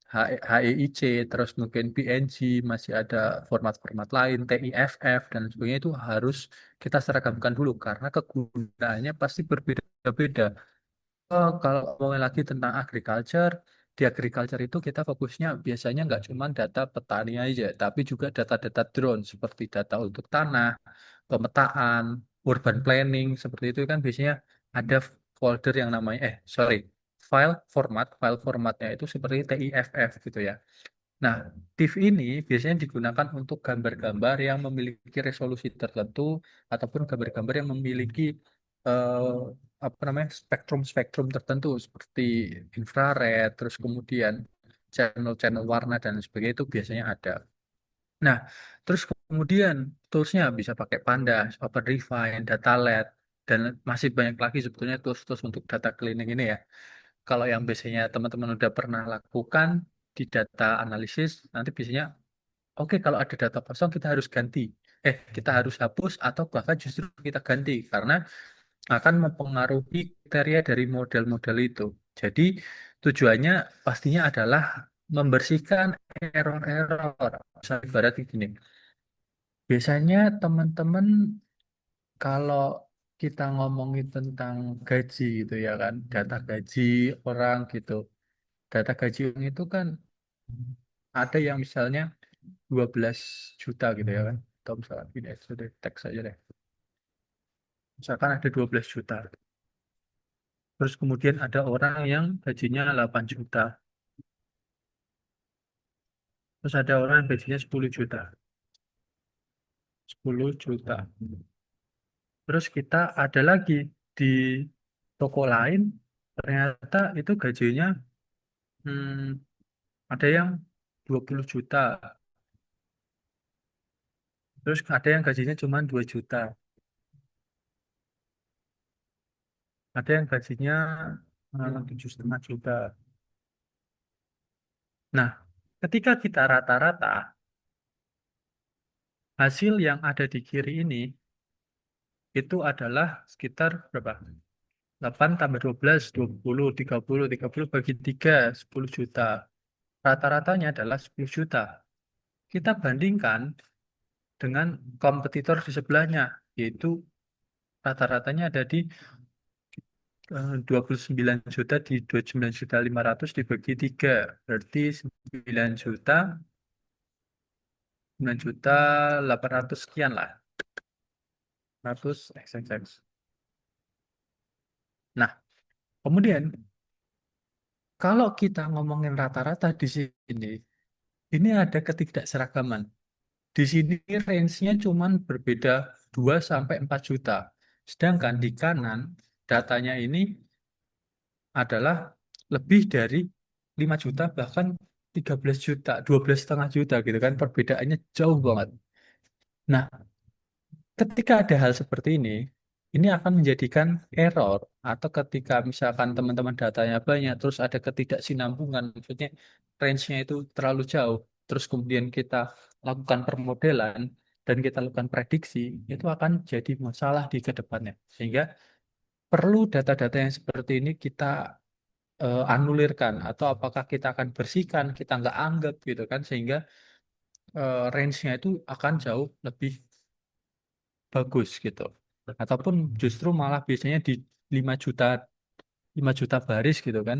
HEIC, terus mungkin PNG, masih ada format-format lain, TIFF, dan sebagainya itu harus kita seragamkan dulu karena kegunaannya pasti berbeda-beda. Kalau ngomongin lagi tentang agriculture, di agriculture itu kita fokusnya biasanya nggak cuma data petani aja, tapi juga data-data drone seperti data untuk tanah, pemetaan, urban planning, seperti itu kan biasanya ada folder yang namanya, file formatnya itu seperti TIFF gitu ya. Nah, TIFF ini biasanya digunakan untuk gambar-gambar yang memiliki resolusi tertentu ataupun gambar-gambar yang memiliki eh, apa namanya spektrum-spektrum tertentu seperti infrared, terus kemudian channel-channel warna dan sebagainya itu biasanya ada. Nah, terus kemudian toolsnya bisa pakai Pandas, OpenRefine, DataLab, dan masih banyak lagi sebetulnya tools-tools untuk data cleaning ini ya. Kalau yang biasanya teman-teman udah pernah lakukan di data analisis, nanti biasanya, oke, kalau ada data kosong kita harus ganti. Kita harus hapus atau bahkan justru kita ganti karena akan mempengaruhi kriteria dari model-model itu. Jadi tujuannya pastinya adalah membersihkan error-error. Misalnya ibarat gini, biasanya teman-teman kalau kita ngomongin tentang gaji gitu ya kan, data gaji orang gitu. Data gaji orang itu kan ada yang misalnya 12 juta gitu ya kan. Atau misalkan gini aja deh, teks aja deh. Misalkan ada 12 juta. Terus kemudian ada orang yang gajinya 8 juta. Terus ada orang yang gajinya 10 juta. 10 juta. Terus kita ada lagi di toko lain, ternyata itu gajinya hmm, ada yang 20 juta. Terus ada yang gajinya cuma 2 juta. Ada yang gajinya 7,5 juta. Nah, ketika kita rata-rata, hasil yang ada di kiri ini itu adalah sekitar berapa? 8 tambah 12, 20, 30, 30 bagi 3, 10 juta. Rata-ratanya adalah 10 juta. Kita bandingkan dengan kompetitor di sebelahnya, yaitu rata-ratanya ada di 29 juta di 29 juta 500 dibagi 3. Berarti 9 juta, 9 juta 800 sekian lah. 100 XXX. Nah, kemudian kalau kita ngomongin rata-rata di sini, ini ada ketidakseragaman. Di sini range-nya cuma berbeda 2 sampai 4 juta. Sedangkan di kanan datanya ini adalah lebih dari 5 juta bahkan 13 juta, 12,5 juta gitu kan perbedaannya jauh banget. Nah, ketika ada hal seperti ini akan menjadikan error atau ketika misalkan teman-teman datanya banyak, terus ada ketidaksinambungan, maksudnya range-nya itu terlalu jauh, terus kemudian kita lakukan permodelan dan kita lakukan prediksi, itu akan jadi masalah di kedepannya. Sehingga perlu data-data yang seperti ini kita anulirkan atau apakah kita akan bersihkan, kita nggak anggap gitu kan, sehingga range-nya itu akan jauh lebih bagus gitu. Ataupun justru malah biasanya di 5 juta 5 juta baris gitu kan.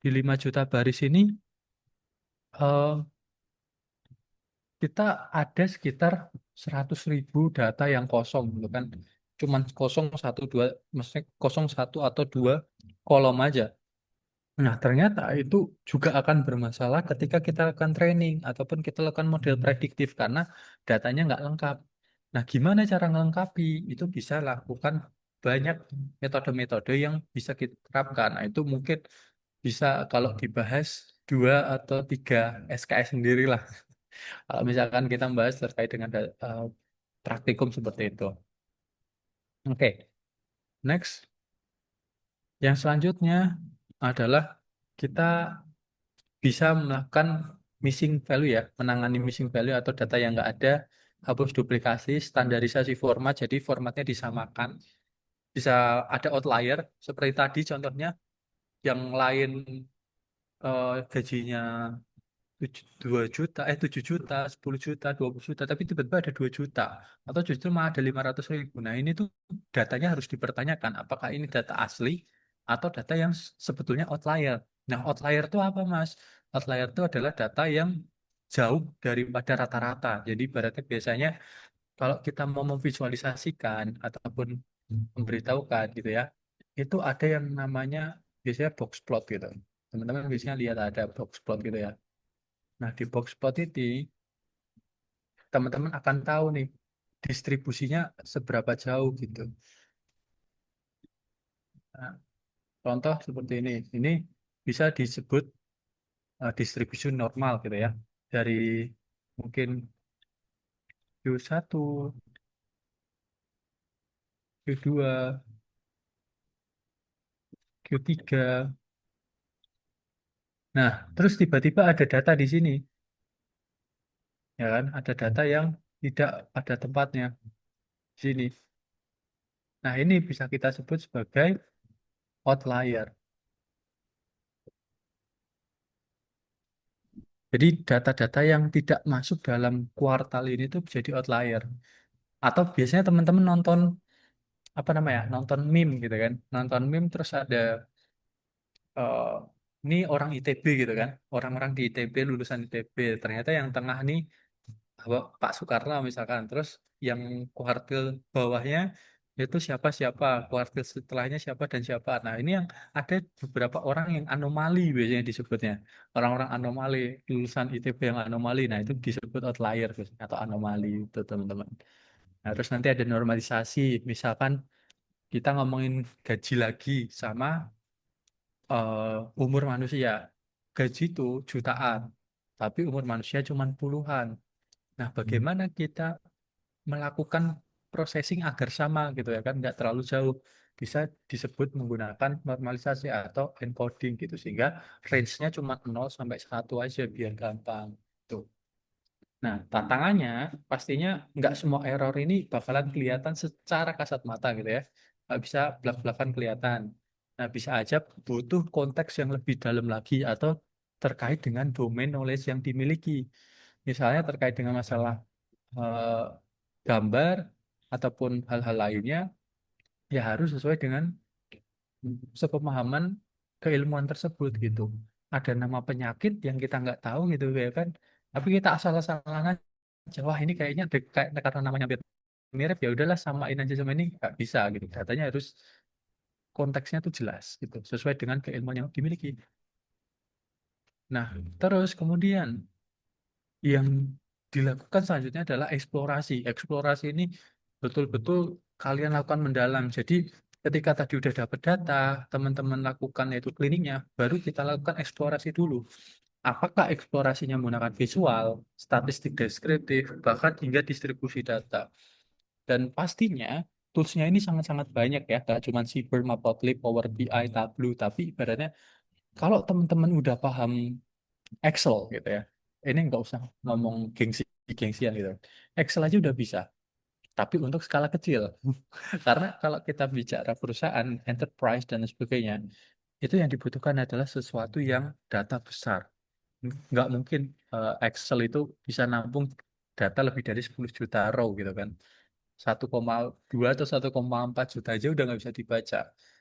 Di 5 juta baris ini eh, kita ada sekitar 100.000 data yang kosong gitu kan. Cuman kosong satu dua, maksudnya kosong satu atau dua kolom aja. Nah, ternyata itu juga akan bermasalah ketika kita lakukan training ataupun kita lakukan model prediktif karena datanya nggak lengkap. Nah, gimana cara ngelengkapi? Itu bisa lakukan banyak metode-metode yang bisa kita terapkan. Nah, itu mungkin bisa kalau dibahas 2 atau 3 SKS sendiri lah. Kalau misalkan kita membahas terkait dengan praktikum seperti itu. Oke. Next, yang selanjutnya adalah kita bisa melakukan missing value ya, menangani missing value atau data yang nggak ada, hapus duplikasi, standarisasi format, jadi formatnya disamakan. Bisa ada outlier, seperti tadi contohnya, yang lain gajinya 2 juta, 7 juta, 10 juta, 20 juta, tapi tiba-tiba ada 2 juta, atau justru malah ada 500.000. Nah, ini tuh datanya harus dipertanyakan, apakah ini data asli atau data yang sebetulnya outlier. Nah, outlier itu apa, Mas? Outlier itu adalah data yang jauh daripada rata-rata. Jadi, ibaratnya biasanya kalau kita mau memvisualisasikan ataupun memberitahukan gitu ya, itu ada yang namanya biasanya box plot gitu. Teman-teman biasanya lihat ada box plot gitu ya. Nah, di box plot ini teman-teman akan tahu nih distribusinya seberapa jauh gitu. Nah, contoh seperti ini. Ini bisa disebut distribusi normal gitu ya. Dari mungkin Q1, Q2, Q3. Nah, terus tiba-tiba ada data di sini, ya kan? Ada data yang tidak pada tempatnya di sini. Nah, ini bisa kita sebut sebagai outlier. Jadi data-data yang tidak masuk dalam kuartal ini tuh jadi outlier. Atau biasanya teman-teman nonton apa namanya? Nonton meme gitu kan. Nonton meme terus ada eh, ini orang ITB gitu kan. Orang-orang di ITB lulusan ITB. Ternyata yang tengah nih Pak Soekarno misalkan. Terus yang kuartil bawahnya itu siapa-siapa, kuartil setelahnya siapa dan siapa. Nah, ini yang ada beberapa orang yang anomali biasanya disebutnya. Orang-orang anomali, lulusan ITB yang anomali. Nah, itu disebut outlier biasanya, atau anomali itu teman-teman. Nah, terus nanti ada normalisasi. Misalkan kita ngomongin gaji lagi sama umur manusia. Gaji itu jutaan, tapi umur manusia cuma puluhan. Nah, bagaimana kita melakukan processing agar sama gitu ya kan, nggak terlalu jauh. Bisa disebut menggunakan normalisasi atau encoding gitu, sehingga range-nya cuma 0 sampai 1 aja biar gampang. Tuh. Nah, tantangannya pastinya nggak semua error ini bakalan kelihatan secara kasat mata gitu ya. Nggak bisa belak-belakan kelihatan. Nah, bisa aja butuh konteks yang lebih dalam lagi atau terkait dengan domain knowledge yang dimiliki. Misalnya terkait dengan masalah eh, gambar ataupun hal-hal lainnya, ya harus sesuai dengan sepemahaman keilmuan tersebut gitu. Ada nama penyakit yang kita nggak tahu gitu ya kan, tapi kita asal-asalan aja, wah ini kayaknya kayak karena namanya hampir mirip, ya udahlah samain aja sama ini, nggak bisa gitu. Datanya harus konteksnya tuh jelas gitu, sesuai dengan keilmuan yang dimiliki. Nah, terus kemudian yang dilakukan selanjutnya adalah eksplorasi. Eksplorasi ini betul-betul kalian lakukan mendalam. Jadi ketika tadi udah dapat data, teman-teman lakukan yaitu cleaningnya, baru kita lakukan eksplorasi dulu. Apakah eksplorasinya menggunakan visual, statistik deskriptif, bahkan hingga distribusi data. Dan pastinya toolsnya ini sangat-sangat banyak ya, gak cuma Seaborn, Matplotlib, Power BI, Tableau, tapi ibaratnya kalau teman-teman udah paham Excel gitu ya. Ini nggak usah ngomong gengsi-gengsian gitu. Excel aja udah bisa, tapi untuk skala kecil. Karena kalau kita bicara perusahaan, enterprise dan sebagainya, itu yang dibutuhkan adalah sesuatu yang data besar. Nggak mungkin Excel itu bisa nampung data lebih dari 10 juta row gitu kan. 1,2 atau 1,4 juta aja udah nggak bisa dibaca.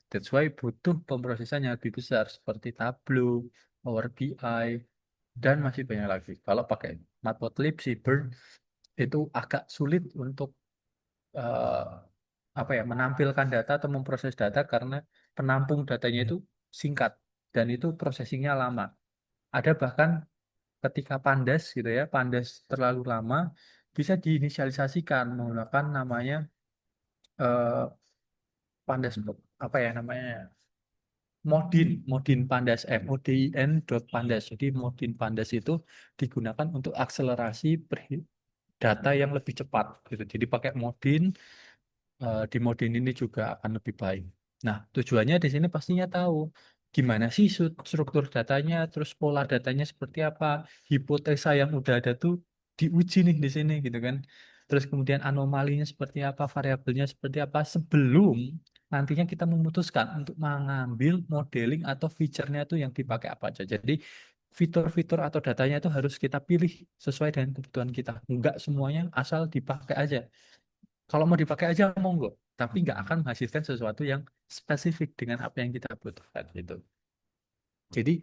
That's why butuh pemrosesan yang lebih besar seperti Tableau, Power BI, dan masih banyak lagi. Kalau pakai Matplotlib, Seaborn itu agak sulit untuk eh, apa ya, menampilkan data atau memproses data karena penampung datanya itu singkat dan itu prosesingnya lama. Ada bahkan ketika Pandas gitu ya, Pandas terlalu lama bisa diinisialisasikan menggunakan namanya eh, Pandas apa ya namanya, Modin Pandas, MODIN Pandas. Jadi Modin Pandas itu digunakan untuk akselerasi data yang lebih cepat gitu. Jadi pakai Modin di mode ini juga akan lebih baik. Nah, tujuannya di sini pastinya tahu gimana sih struktur datanya, terus pola datanya seperti apa, hipotesa yang udah ada tuh diuji nih di sini gitu kan. Terus kemudian anomalinya seperti apa, variabelnya seperti apa sebelum nantinya kita memutuskan untuk mengambil modeling atau fiturnya itu yang dipakai apa aja. Jadi fitur-fitur atau datanya itu harus kita pilih sesuai dengan kebutuhan kita. Enggak semuanya asal dipakai aja. Kalau mau dipakai aja monggo, tapi nggak akan menghasilkan sesuatu yang spesifik dengan apa yang kita butuhkan gitu. Jadi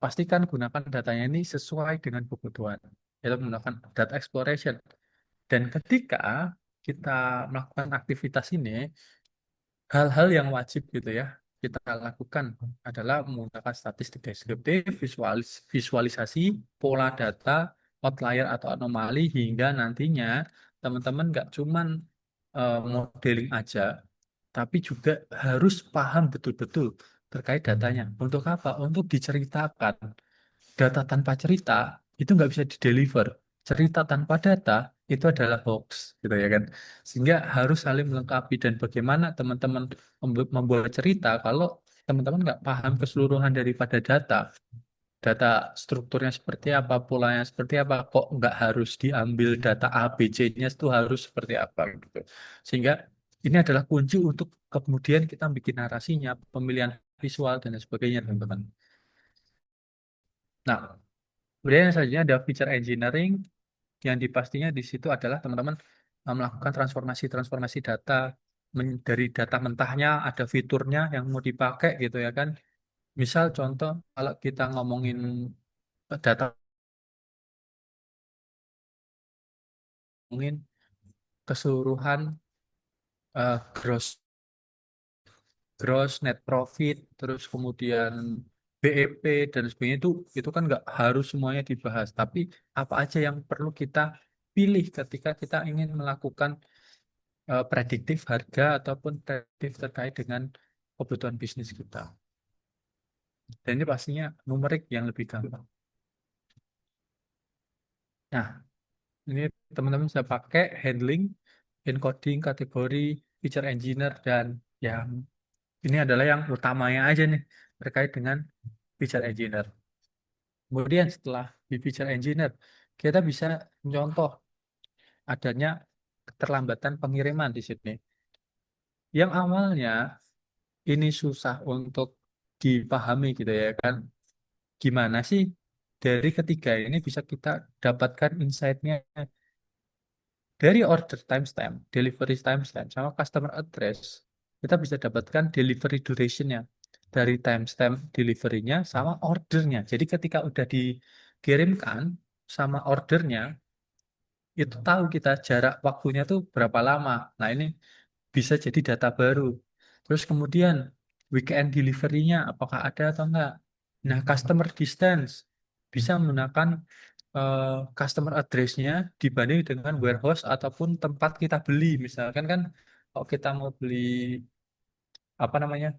pastikan gunakan datanya ini sesuai dengan kebutuhan, yaitu menggunakan data exploration. Dan ketika kita melakukan aktivitas ini, hal-hal yang wajib gitu ya kita lakukan adalah menggunakan statistik deskriptif, visualisasi, pola data, outlier atau anomali hingga nantinya teman-teman nggak cuman modeling aja, tapi juga harus paham betul-betul terkait datanya. Untuk apa? Untuk diceritakan. Data tanpa cerita itu nggak bisa di-deliver. Cerita tanpa data itu adalah hoax, gitu ya kan. Sehingga harus saling melengkapi dan bagaimana teman-teman membuat cerita kalau teman-teman nggak paham keseluruhan daripada data strukturnya seperti apa, polanya seperti apa, kok nggak harus diambil data A, B, C-nya itu harus seperti apa gitu. Sehingga ini adalah kunci untuk kemudian kita bikin narasinya, pemilihan visual dan lain sebagainya, teman-teman. Nah, kemudian yang selanjutnya ada feature engineering yang dipastinya di situ adalah teman-teman melakukan transformasi data dari data mentahnya ada fiturnya yang mau dipakai gitu ya kan. Misal contoh kalau kita ngomongin data ngomongin keseluruhan gross gross net profit terus kemudian BEP dan sebagainya itu kan nggak harus semuanya dibahas tapi apa aja yang perlu kita pilih ketika kita ingin melakukan prediktif harga ataupun prediktif terkait dengan kebutuhan bisnis kita. Dan ini pastinya numerik yang lebih gampang. Nah, ini teman-teman bisa pakai handling, encoding, kategori, feature engineer, dan yang ini adalah yang utamanya aja nih terkait dengan feature engineer. Kemudian setelah di feature engineer, kita bisa contoh adanya keterlambatan pengiriman di sini. Yang awalnya ini susah untuk dipahami gitu ya kan. Gimana sih dari ketiga ini bisa kita dapatkan insight-nya dari order timestamp, delivery timestamp, sama customer address. Kita bisa dapatkan delivery duration-nya dari timestamp delivery-nya sama ordernya. Jadi ketika udah dikirimkan sama ordernya, itu tahu kita jarak waktunya tuh berapa lama. Nah ini bisa jadi data baru. Terus kemudian weekend delivery-nya apakah ada atau enggak. Nah, customer distance bisa menggunakan customer address-nya dibanding dengan warehouse ataupun tempat kita beli. Misalkan kan kalau kita mau beli apa namanya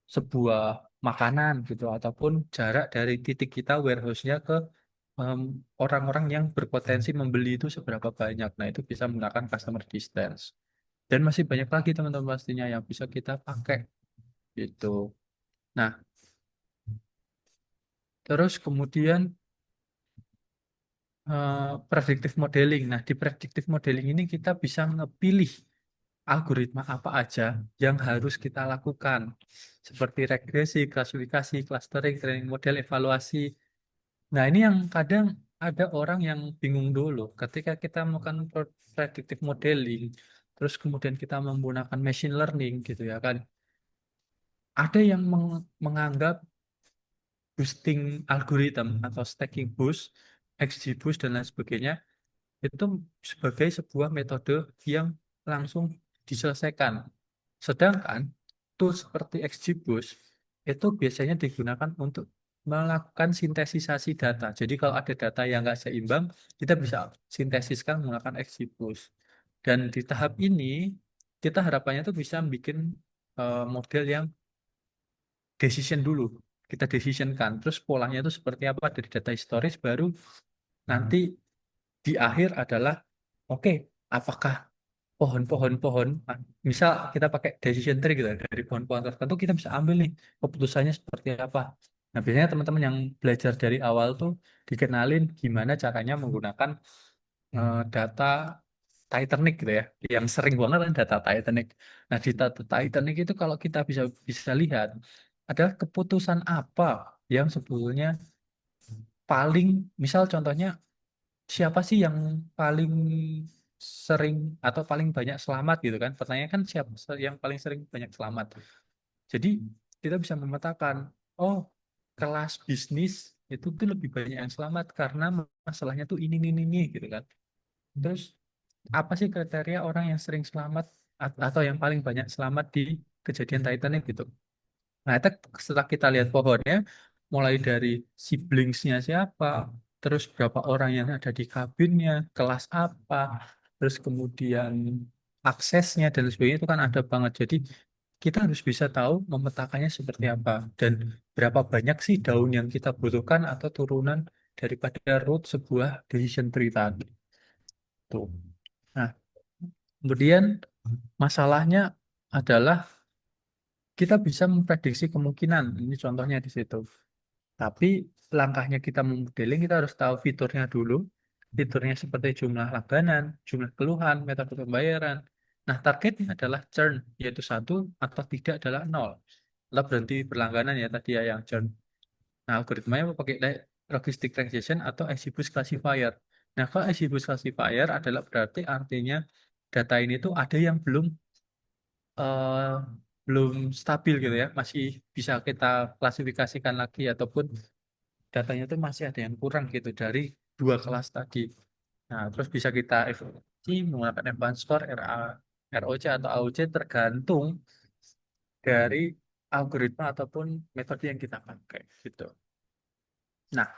sebuah makanan gitu ataupun jarak dari titik kita warehouse-nya ke em, orang-orang yang berpotensi membeli itu seberapa banyak. Nah, itu bisa menggunakan customer distance. Dan masih banyak lagi teman-teman pastinya yang bisa kita pakai gitu. Nah, terus kemudian predictive modeling. Nah, di predictive modeling ini kita bisa ngepilih algoritma apa aja yang harus kita lakukan. Seperti regresi, klasifikasi, clustering, training model, evaluasi. Nah, ini yang kadang ada orang yang bingung dulu. Ketika kita melakukan predictive modeling, terus kemudian kita menggunakan machine learning gitu ya kan. Ada yang menganggap boosting algorithm atau stacking boost, XGBoost dan lain sebagainya itu sebagai sebuah metode yang langsung diselesaikan. Sedangkan tools seperti XGBoost itu biasanya digunakan untuk melakukan sintesisasi data. Jadi kalau ada data yang nggak seimbang, kita bisa sintesiskan menggunakan XGBoost. Dan di tahap ini kita harapannya tuh bisa bikin model yang decision dulu. Kita decisionkan. Terus polanya itu seperti apa dari data historis baru nanti di akhir adalah oke, apakah pohon-pohon, misal kita pakai decision tree gitu ya, dari pohon-pohon tertentu kita bisa ambil nih keputusannya seperti apa. Nah, biasanya teman-teman yang belajar dari awal tuh dikenalin gimana caranya menggunakan data Titanic gitu ya, yang sering banget kan data Titanic. Nah, di data Titanic itu kalau kita bisa bisa lihat adalah keputusan apa yang sebetulnya paling, misal contohnya siapa sih yang paling sering atau paling banyak selamat gitu kan? Pertanyaan kan siapa yang paling sering banyak selamat. Jadi kita bisa memetakan, oh kelas bisnis itu tuh lebih banyak yang selamat karena masalahnya tuh ini gitu kan. Terus apa sih kriteria orang yang sering selamat atau yang paling banyak selamat di kejadian Titanic gitu. Nah, itu setelah kita lihat pohonnya, mulai dari siblingsnya siapa, terus berapa orang yang ada di kabinnya, kelas apa, terus kemudian aksesnya dan sebagainya itu kan ada banget. Jadi kita harus bisa tahu memetakannya seperti apa dan berapa banyak sih daun yang kita butuhkan atau turunan daripada root sebuah decision tree tadi. Tuh. Nah, kemudian masalahnya adalah kita bisa memprediksi kemungkinan. Ini contohnya di situ. Tapi langkahnya kita memodeling, kita harus tahu fiturnya dulu. Fiturnya seperti jumlah langganan, jumlah keluhan, metode pembayaran. Nah, targetnya adalah churn, yaitu satu atau tidak adalah nol. Lalu berhenti berlangganan ya tadi ya yang churn. Nah, algoritmanya pakai logistic regression atau Exibus classifier. Nah, kalau Exibus classifier adalah berarti artinya data ini tuh ada yang eh, belum stabil gitu ya, masih bisa kita klasifikasikan lagi ataupun datanya itu masih ada yang kurang gitu dari dua kelas tadi. Nah, terus bisa kita evaluasi menggunakan advanced score ROC atau AOC tergantung dari algoritma ataupun metode yang kita pakai gitu. Nah,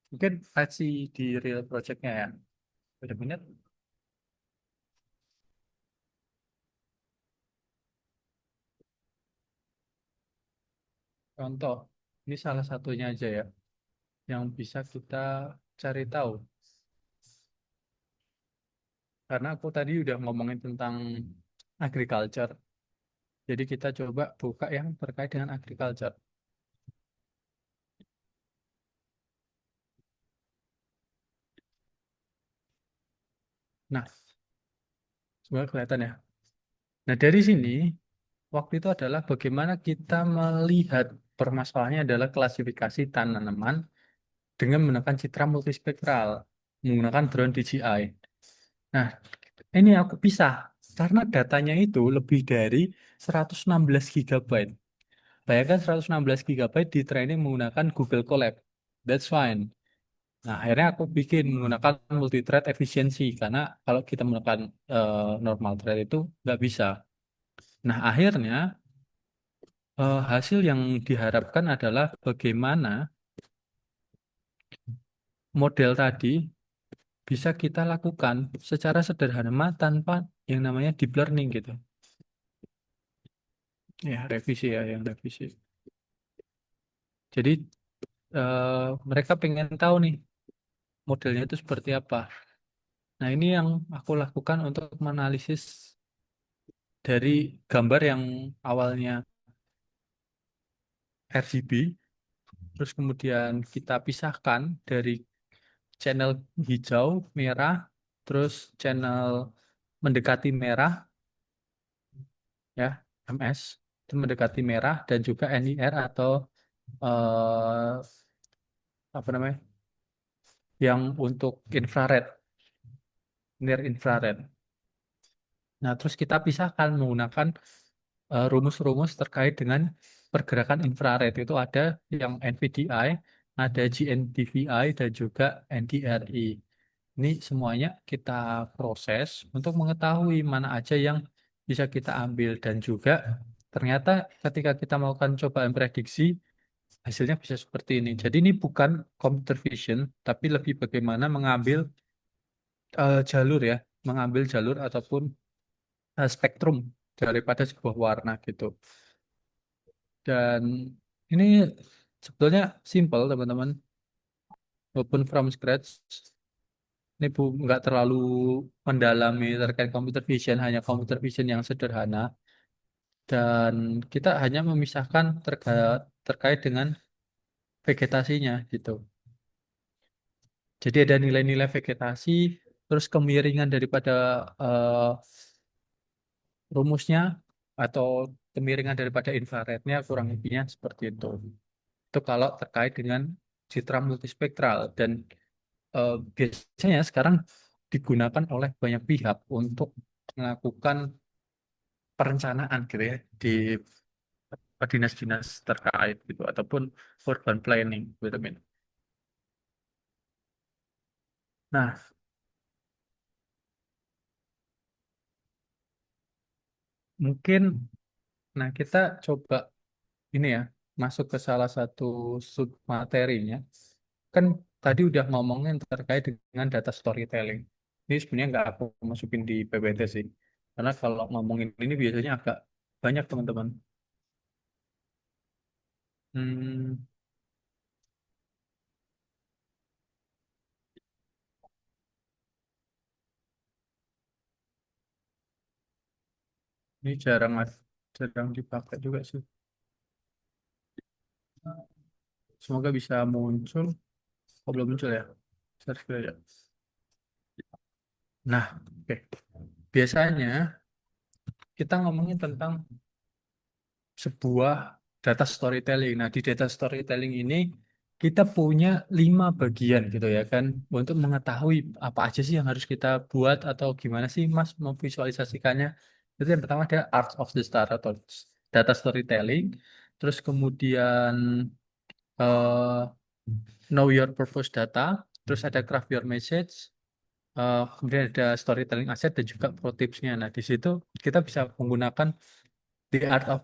mungkin let's see di real project-nya ya. Benar-benar contoh, ini salah satunya aja ya, yang bisa kita cari tahu. Karena aku tadi udah ngomongin tentang agriculture. Jadi kita coba buka yang terkait dengan agriculture. Nah, semoga kelihatan ya. Nah, dari sini, waktu itu adalah bagaimana kita melihat permasalahannya adalah klasifikasi tanaman dengan menggunakan citra multispektral, menggunakan drone DJI. Nah, ini aku pisah, karena datanya itu lebih dari 116 GB. Bayangkan 116 GB di training menggunakan Google Colab. That's fine. Nah, akhirnya aku bikin menggunakan multi-thread efisiensi karena kalau kita menggunakan normal thread itu nggak bisa. Nah, akhirnya hasil yang diharapkan adalah bagaimana model tadi bisa kita lakukan secara sederhana tanpa yang namanya deep learning gitu. Ya, revisi ya, yang revisi. Jadi mereka pengen tahu nih modelnya itu seperti apa. Nah, ini yang aku lakukan untuk menganalisis dari gambar yang awalnya RGB, terus kemudian kita pisahkan dari channel hijau, merah, terus channel mendekati merah, ya, MS, itu mendekati merah, dan juga NIR atau eh, apa namanya, yang untuk infrared, near infrared. Nah, terus kita pisahkan menggunakan rumus-rumus terkait dengan pergerakan infrared. Itu ada yang NVDI, ada GNDVI, dan juga NDRI. Ini semuanya kita proses untuk mengetahui mana aja yang bisa kita ambil. Dan juga ternyata ketika kita melakukan cobaan prediksi, hasilnya bisa seperti ini. Jadi ini bukan computer vision, tapi lebih bagaimana mengambil jalur ya, mengambil jalur ataupun spektrum daripada sebuah warna gitu. Dan ini sebetulnya simple teman-teman, open from scratch. Ini Bu nggak terlalu mendalami terkait computer vision, hanya computer vision yang sederhana. Dan kita hanya memisahkan terkait dengan vegetasinya gitu. Jadi ada nilai-nilai vegetasi, terus kemiringan daripada eh, rumusnya atau kemiringan daripada infrarednya kurang lebihnya seperti itu. Itu kalau terkait dengan citra multispektral dan biasanya sekarang digunakan oleh banyak pihak untuk melakukan perencanaan gitu ya di dinas-dinas terkait gitu ataupun urban planning gitu. Nah, mungkin kita coba ini ya masuk ke salah satu sub materinya. Kan tadi udah ngomongin terkait dengan data storytelling. Ini sebenarnya nggak aku masukin di PPT sih. Karena kalau ngomongin ini biasanya agak banyak teman-teman. Hmm, ini jarang dipakai juga sih. Semoga bisa muncul. Oh, belum muncul ya? Search dulu ya. Nah, oke. Biasanya kita ngomongin tentang sebuah data storytelling. Nah, di data storytelling ini kita punya 5 bagian gitu ya kan untuk mengetahui apa aja sih yang harus kita buat atau gimana sih Mas memvisualisasikannya. Itu yang pertama ada art of the start atau data storytelling. Terus kemudian eh, know your purpose data. Terus ada craft your message. Kemudian ada storytelling asset dan juga pro tipsnya. Nah, di situ kita bisa menggunakan the art of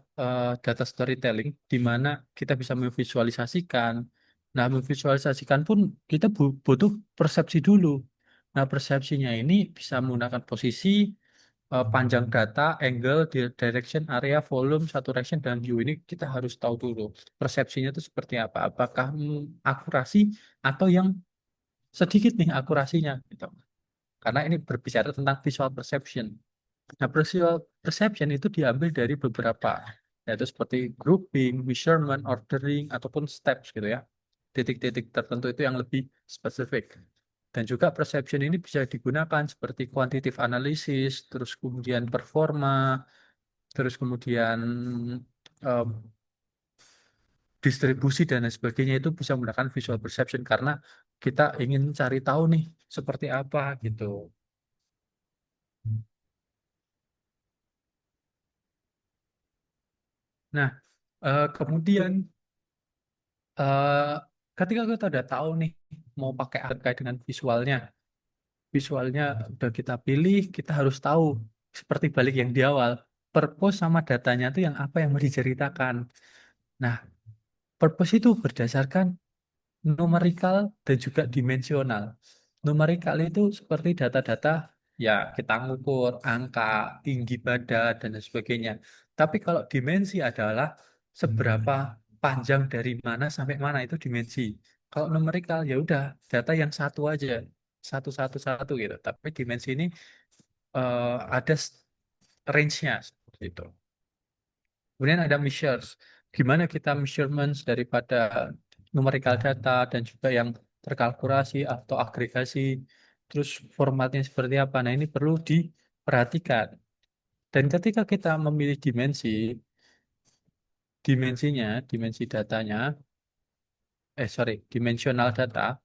data storytelling, di mana kita bisa memvisualisasikan. Nah, memvisualisasikan pun kita butuh persepsi dulu. Nah, persepsinya ini bisa menggunakan posisi, panjang data, angle, direction, area, volume, saturation, dan hue. Ini kita harus tahu dulu. Persepsinya itu seperti apa? Apakah akurasi atau yang sedikit nih akurasinya gitu. Karena ini berbicara tentang visual perception. Nah, visual perception itu diambil dari beberapa, yaitu seperti grouping, measurement, ordering, ataupun steps gitu ya. Titik-titik tertentu itu yang lebih spesifik. Dan juga perception ini bisa digunakan seperti quantitative analysis, terus kemudian performa, terus kemudian em, distribusi dan lain sebagainya itu bisa menggunakan visual perception karena kita ingin cari tahu nih seperti apa gitu. Nah, kemudian eh ketika kita udah tahu nih mau pakai apa terkait dengan visualnya, visualnya udah kita pilih, kita harus tahu seperti balik yang di awal, purpose sama datanya itu yang apa yang mau diceritakan. Nah, purpose itu berdasarkan numerikal dan juga dimensional. Numerikal itu seperti data-data ya kita ngukur angka, tinggi badan dan lain sebagainya. Tapi kalau dimensi adalah seberapa panjang dari mana sampai mana itu dimensi. Kalau numerikal ya udah data yang satu aja, satu satu satu gitu. Tapi dimensi ini ada range-nya seperti itu. Kemudian ada measures. Gimana kita measurements daripada numerical data dan juga yang terkalkulasi atau agregasi. Terus formatnya seperti apa. Nah, ini perlu diperhatikan. Dan ketika kita memilih dimensi datanya, dimensional data.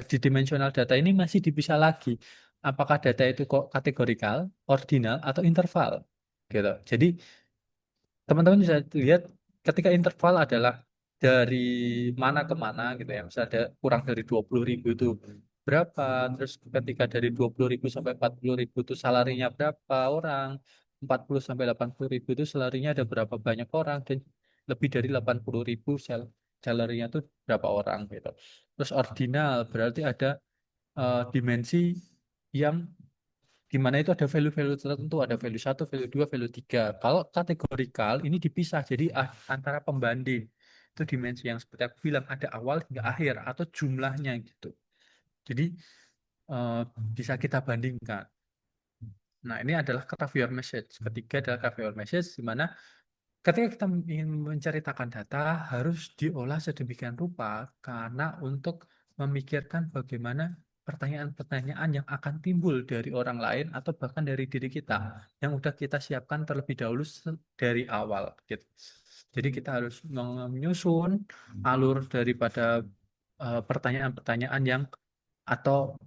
Di dimensional data ini masih dipisah lagi. Apakah data itu kok kategorikal, ordinal, atau interval? Gitu. Jadi teman-teman bisa lihat ketika interval adalah dari mana ke mana gitu ya. Misalnya ada kurang dari 20.000 itu berapa, terus ketika dari 20.000 sampai 40.000 itu salarinya berapa orang, 40 sampai 80.000 itu salarinya ada berapa banyak orang, dan lebih dari 80.000 salarinya itu berapa orang gitu. Terus ordinal berarti ada dimensi yang di mana itu ada value-value tertentu, ada value 1, value 2, value 3. Kalau kategorikal ini dipisah, jadi antara pembanding. Itu dimensi yang seperti aku bilang, ada awal hingga akhir, atau jumlahnya gitu. Jadi eh, bisa kita bandingkan. Nah, ini adalah craft your message. Ketiga adalah craft your message, di mana ketika kita ingin menceritakan data harus diolah sedemikian rupa karena untuk memikirkan bagaimana pertanyaan-pertanyaan yang akan timbul dari orang lain atau bahkan dari diri kita yang udah kita siapkan terlebih dahulu dari awal gitu. Jadi kita harus menyusun alur daripada pertanyaan-pertanyaan yang atau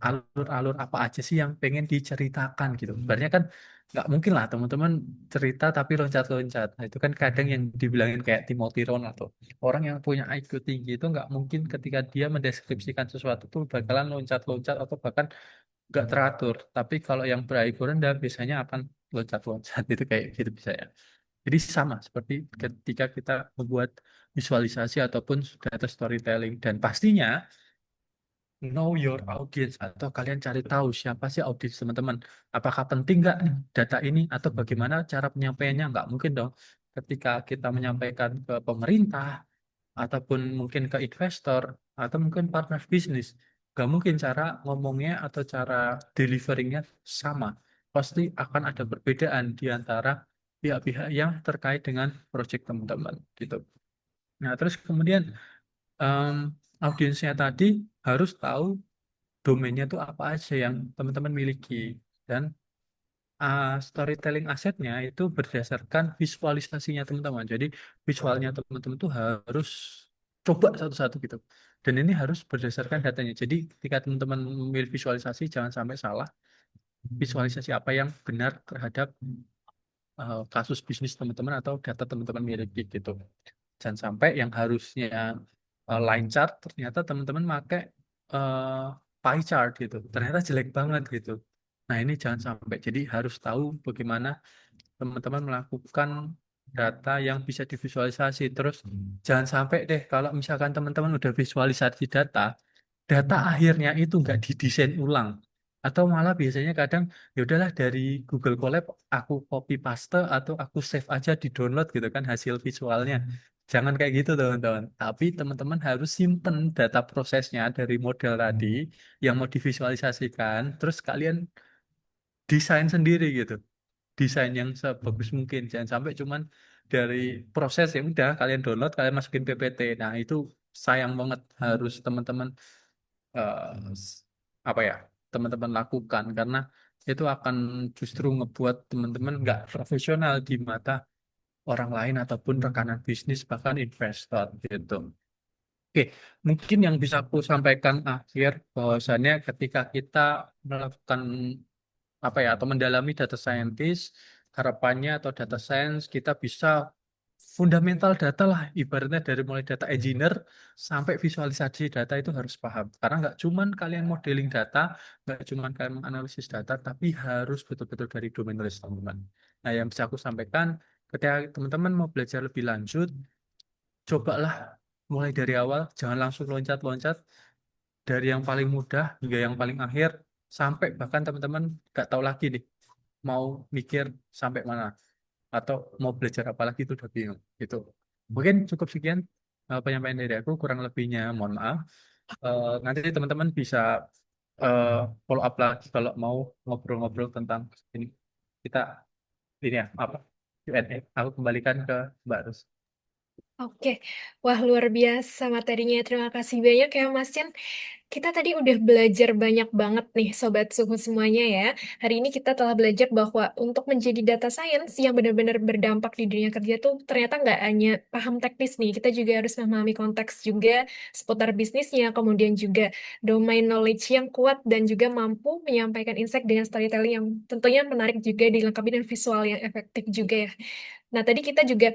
alur-alur apa aja sih yang pengen diceritakan gitu. Sebenarnya kan nggak mungkin lah teman-teman cerita tapi loncat-loncat. Nah, itu kan kadang yang dibilangin kayak Timothy Ronald tuh. Orang yang punya IQ tinggi itu nggak mungkin ketika dia mendeskripsikan sesuatu tuh bakalan loncat-loncat atau bahkan nggak teratur. Tapi kalau yang ber-IQ rendah biasanya akan loncat-loncat itu kayak gitu bisa ya. Jadi sama seperti ketika kita membuat visualisasi ataupun data storytelling dan pastinya know your audience atau kalian cari tahu siapa sih audiens teman-teman. Apakah penting nggak nih data ini atau bagaimana cara penyampaiannya? Nggak mungkin dong. Ketika kita menyampaikan ke pemerintah ataupun mungkin ke investor atau mungkin partner bisnis, nggak mungkin cara ngomongnya atau cara deliveringnya sama. Pasti akan ada perbedaan di antara pihak-pihak yang terkait dengan proyek teman-teman gitu. Nah, terus kemudian em, audiensnya tadi harus tahu domainnya tuh apa aja yang teman-teman miliki dan storytelling asetnya itu berdasarkan visualisasinya teman-teman. Jadi visualnya teman-teman tuh harus coba satu-satu gitu. Dan ini harus berdasarkan datanya. Jadi ketika teman-teman memilih visualisasi jangan sampai salah visualisasi apa yang benar terhadap kasus bisnis teman-teman atau data teman-teman miliki gitu. Jangan sampai yang harusnya line chart ternyata teman-teman pakai eh, pie chart gitu. Ternyata jelek banget gitu. Nah, ini jangan sampai. Jadi harus tahu bagaimana teman-teman melakukan data yang bisa divisualisasi. Terus jangan sampai deh kalau misalkan teman-teman udah visualisasi data akhirnya itu nggak didesain ulang. Atau malah biasanya kadang ya udahlah dari Google Colab aku copy paste atau aku save aja di download gitu kan hasil visualnya. Jangan kayak gitu teman-teman. Tapi teman-teman harus simpen data prosesnya dari model tadi yang mau divisualisasikan. Terus kalian desain sendiri gitu. Desain yang sebagus mungkin. Jangan sampai cuman dari proses yang udah kalian download, kalian masukin PPT. Nah, itu sayang banget harus teman-teman apa ya teman-teman lakukan karena itu akan justru ngebuat teman-teman nggak profesional di mata orang lain ataupun rekanan bisnis bahkan investor gitu. Oke, mungkin yang bisa aku sampaikan akhir bahwasannya ketika kita melakukan apa ya atau mendalami data scientist harapannya atau data science kita bisa fundamental data lah ibaratnya dari mulai data engineer sampai visualisasi data itu harus paham karena nggak cuman kalian modeling data nggak cuman kalian menganalisis data tapi harus betul-betul dari domain knowledge teman-teman. Nah, yang bisa aku sampaikan ketika teman-teman mau belajar lebih lanjut cobalah mulai dari awal jangan langsung loncat-loncat dari yang paling mudah hingga yang paling akhir sampai bahkan teman-teman nggak tahu lagi nih mau mikir sampai mana atau mau belajar apa lagi itu udah bingung gitu. Mungkin cukup sekian penyampaian dari aku kurang lebihnya mohon maaf. Nanti teman-teman bisa eh, follow up lagi kalau mau ngobrol-ngobrol tentang ini kita ini ya apa Q&A. Aku kembalikan ke Mbak Rus. Oke, wah luar biasa materinya. Terima kasih banyak ya Mas Chen. Kita tadi udah belajar banyak banget nih Sobat Suhu semuanya ya. Hari ini kita telah belajar bahwa untuk menjadi data science yang benar-benar berdampak di dunia kerja tuh ternyata nggak hanya paham teknis nih, kita juga harus memahami konteks juga seputar bisnisnya, kemudian juga domain knowledge yang kuat dan juga mampu menyampaikan insight dengan storytelling yang tentunya menarik juga dilengkapi dengan visual yang efektif juga ya. Nah, tadi kita juga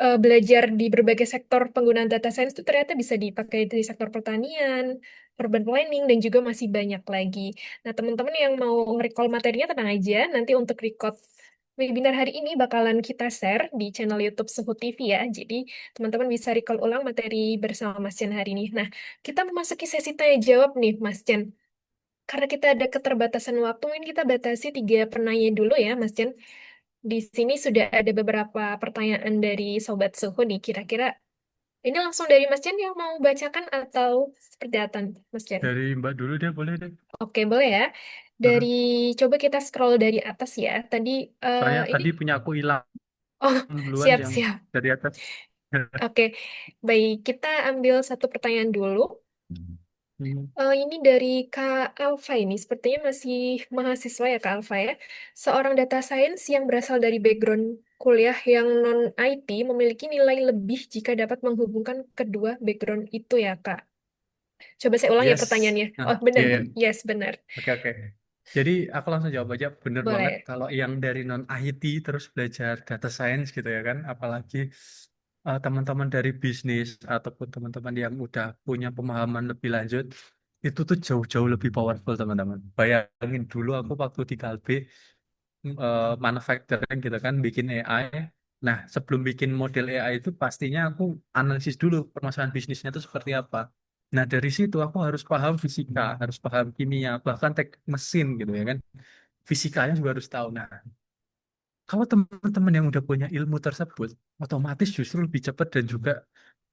belajar di berbagai sektor penggunaan data science itu ternyata bisa dipakai di sektor pertanian, urban planning, dan juga masih banyak lagi. Nah, teman-teman yang mau nge-recall materinya tenang aja, nanti untuk record webinar hari ini bakalan kita share di channel YouTube Suhu TV ya. Jadi, teman-teman bisa recall ulang materi bersama Mas Chen hari ini. Nah, kita memasuki sesi tanya jawab nih, Mas Chen. Karena kita ada keterbatasan waktu, mungkin kita batasi 3 penanya dulu ya, Mas Chen. Di sini sudah ada beberapa pertanyaan dari Sobat Suhu nih. Kira-kira Ini langsung dari Mas Jan yang mau bacakan atau seperti apa, Mas Jan? Dari Mbak dulu deh, boleh deh. Oke, boleh ya. Dari Heeh. coba kita scroll dari atas ya. Tadi Soalnya ini tadi punya aku hilang oh, duluan siap yang siap. dari atas. Oke, baik. Kita ambil satu pertanyaan dulu. Hmm, Ini dari Kak Alfa ini, sepertinya masih mahasiswa ya Kak Alfa ya. Seorang data science yang berasal dari background kuliah yang non-IT memiliki nilai lebih jika dapat menghubungkan kedua background itu ya Kak. Coba saya ulang ya Yes. pertanyaannya. Nah, Oh benar, iya, iya. yes benar. Oke, oke. Jadi aku langsung jawab aja, bener banget Boleh. kalau yang dari non IT terus belajar data science gitu ya kan, apalagi teman-teman dari bisnis ataupun teman-teman yang udah punya pemahaman lebih lanjut, itu tuh jauh-jauh lebih powerful teman-teman. Bayangin dulu aku waktu di Kalbe manufacturing gitu kan, bikin AI. Nah, sebelum bikin model AI itu pastinya aku analisis dulu permasalahan bisnisnya itu seperti apa. Nah, dari situ aku harus paham fisika, harus paham kimia, bahkan teknik mesin gitu ya kan. Fisikanya juga harus tahu. Nah, kalau teman-teman yang udah punya ilmu tersebut, otomatis justru lebih cepat dan juga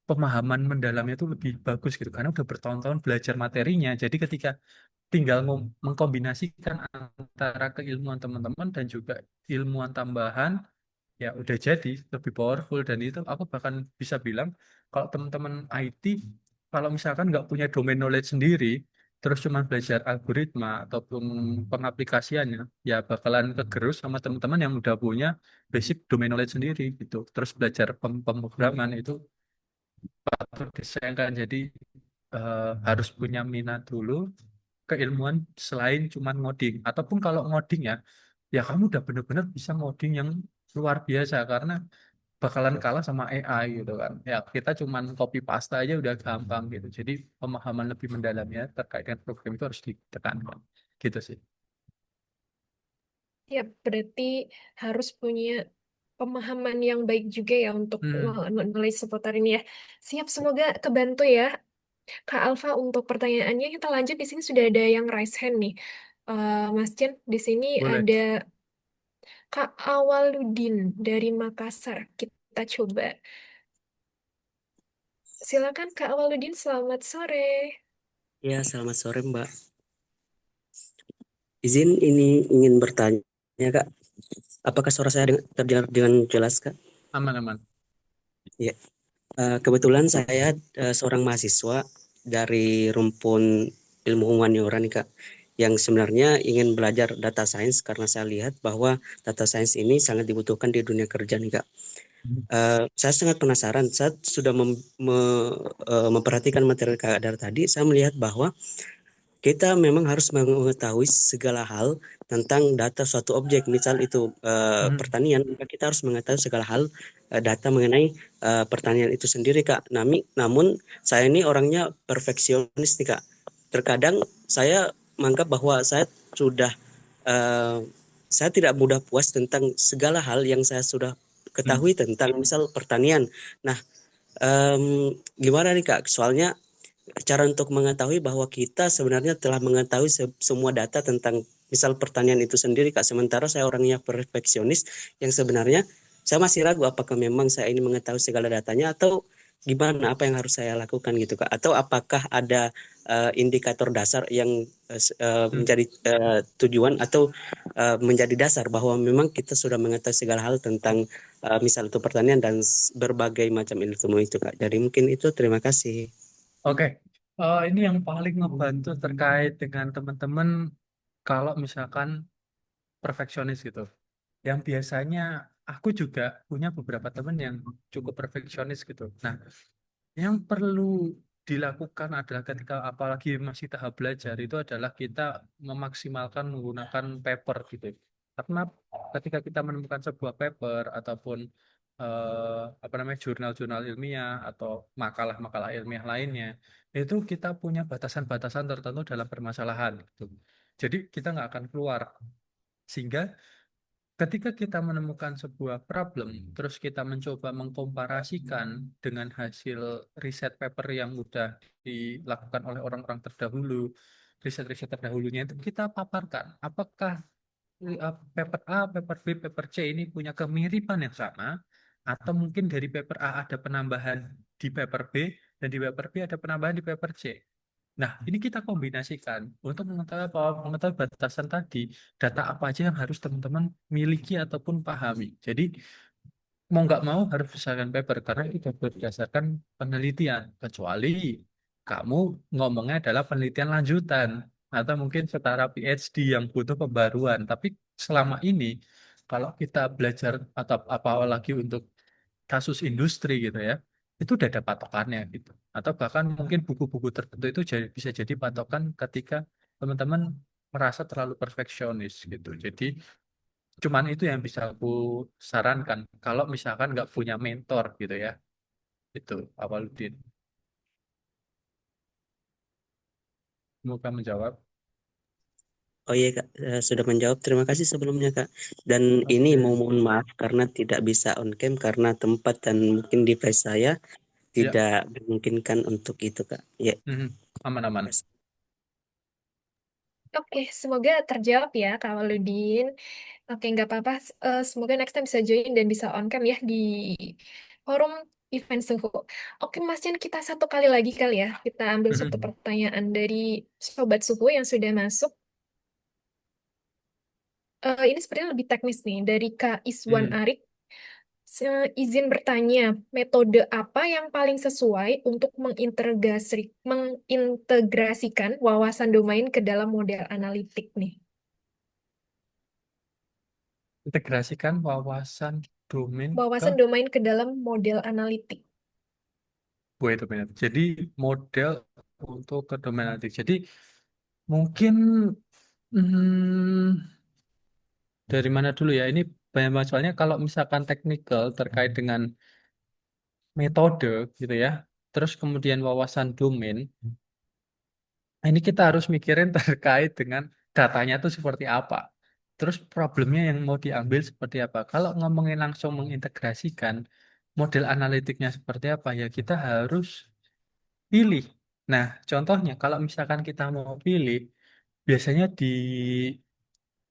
pemahaman mendalamnya itu lebih bagus gitu. Karena udah bertahun-tahun belajar materinya. Jadi ketika tinggal mengkombinasikan antara keilmuan teman-teman dan juga ilmuwan tambahan, ya udah jadi lebih powerful. Dan itu aku bahkan bisa bilang kalau teman-teman IT kalau misalkan nggak punya domain knowledge sendiri terus cuma belajar algoritma ataupun pengaplikasiannya, ya bakalan kegerus sama teman-teman yang udah punya basic domain knowledge sendiri gitu, terus belajar pemrograman itu patut disayangkan. Jadi harus punya minat dulu keilmuan selain cuma ngoding, ataupun kalau ngoding ya, ya kamu udah bener-bener bisa ngoding yang luar biasa karena bakalan kalah sama AI gitu kan. Ya kita cuman copy paste aja udah gampang gitu. Jadi pemahaman lebih mendalamnya terkait dengan program itu harus ditekankan. Gitu sih. Ya, berarti harus punya pemahaman yang baik juga ya untuk Hmm, menulis seputar ini ya. Siap, semoga kebantu ya. Kak Alfa, untuk pertanyaannya kita lanjut. Di sini sudah ada yang raise hand nih. Mas Jen, di sini boleh. ada Kak Awaludin dari Makassar. Kita coba. Silakan Kak Awaludin, selamat sore. Ya, selamat sore Mbak. Izin ini ingin bertanya Kak, apakah suara saya terdengar dengan jelas Kak? Aman-aman. Ya, kebetulan saya seorang mahasiswa dari rumpun ilmu humaniora nih Kak, yang sebenarnya ingin belajar data science karena saya lihat bahwa data science ini sangat dibutuhkan di dunia kerja nih Kak. Saya sangat penasaran, saya sudah memperhatikan materi Kak dari tadi, saya melihat bahwa kita memang harus mengetahui segala hal tentang data suatu objek, misal itu Hmm, pertanian, maka kita harus mengetahui segala hal data mengenai pertanian itu sendiri, Kak. Namun saya ini orangnya perfeksionis nih, Kak. Terkadang saya menganggap bahwa sudah eh, saya tidak mudah puas tentang segala hal yang saya sudah hmm. ketahui tentang misal pertanian. Nah, gimana nih, Kak? Soalnya cara untuk mengetahui bahwa kita sebenarnya telah mengetahui semua data tentang misal pertanian itu sendiri Kak. Sementara saya orangnya perfeksionis yang sebenarnya saya masih ragu apakah memang saya ini mengetahui segala datanya atau gimana, apa yang harus saya lakukan gitu Kak. Atau apakah ada indikator dasar yang Hmm. menjadi tujuan atau menjadi dasar bahwa memang kita sudah mengetahui segala hal tentang misal itu pertanian dan berbagai macam ilmu itu Kak. Jadi mungkin itu, terima kasih. Oke. Ini yang paling ngebantu terkait dengan teman-teman kalau misalkan perfeksionis gitu. Yang biasanya aku juga punya beberapa teman yang cukup perfeksionis gitu. Nah, yang perlu dilakukan adalah ketika apalagi masih tahap belajar itu adalah kita memaksimalkan menggunakan paper gitu. Karena ketika kita menemukan sebuah paper ataupun apa namanya jurnal-jurnal ilmiah atau makalah-makalah ilmiah lainnya, itu kita punya batasan-batasan tertentu dalam permasalahan gitu. Jadi kita nggak akan keluar. Sehingga ketika kita menemukan sebuah problem, terus kita mencoba mengkomparasikan dengan hasil riset paper yang sudah dilakukan oleh orang-orang terdahulu, riset-riset terdahulunya itu kita paparkan. Apakah paper A, paper B, paper C ini punya kemiripan yang sama, atau mungkin dari paper A ada penambahan di paper B, dan di paper B ada penambahan di paper C. Nah, ini kita kombinasikan untuk mengetahui batasan tadi, data apa aja yang harus teman-teman miliki ataupun pahami. Jadi, mau nggak mau harus berdasarkan paper, karena itu berdasarkan penelitian. Kecuali kamu ngomongnya adalah penelitian lanjutan, atau mungkin setara PhD yang butuh pembaruan. Tapi selama ini, kalau kita belajar atau apa lagi untuk kasus industri gitu ya, itu udah ada patokannya gitu. Atau bahkan mungkin buku-buku tertentu itu bisa jadi patokan ketika teman-teman merasa terlalu perfeksionis gitu. Jadi cuman itu yang bisa aku sarankan kalau misalkan nggak punya mentor gitu ya. Itu Awaludin. Semoga menjawab. Oh iya Kak, sudah menjawab. Terima kasih sebelumnya Kak. Dan ini Oke. mohon maaf karena tidak bisa on cam karena tempat dan mungkin device saya Ya. tidak memungkinkan untuk itu Kak. Ya, Mhm. Aman-aman. terima kasih. Oke, semoga terjawab ya Kak Waludin. Oke, nggak apa-apa. Semoga next time bisa join dan bisa on cam ya di forum event Suhu. Oke, Mas Jan, kita satu kali lagi kali ya. Kita ambil satu Mhm. pertanyaan dari Sobat Suhu yang sudah masuk. Ini sebenarnya lebih teknis nih, dari Kak Iswan Mhm. Arik. Izin bertanya, metode apa yang paling sesuai untuk mengintegrasikan wawasan domain ke dalam model analitik nih? Integrasikan wawasan domain ke Wawasan domain ke dalam model analitik. wait a minute. Jadi model untuk ke domain analitik. Jadi mungkin hmm, dari mana dulu ya? Ini banyak banget soalnya kalau misalkan teknikal terkait dengan metode gitu ya. Terus kemudian wawasan domain. Nah, ini kita harus mikirin terkait dengan datanya itu seperti apa. Terus problemnya yang mau diambil seperti apa. Kalau ngomongin langsung mengintegrasikan model analitiknya seperti apa ya kita harus pilih. Nah, contohnya kalau misalkan kita mau pilih, biasanya di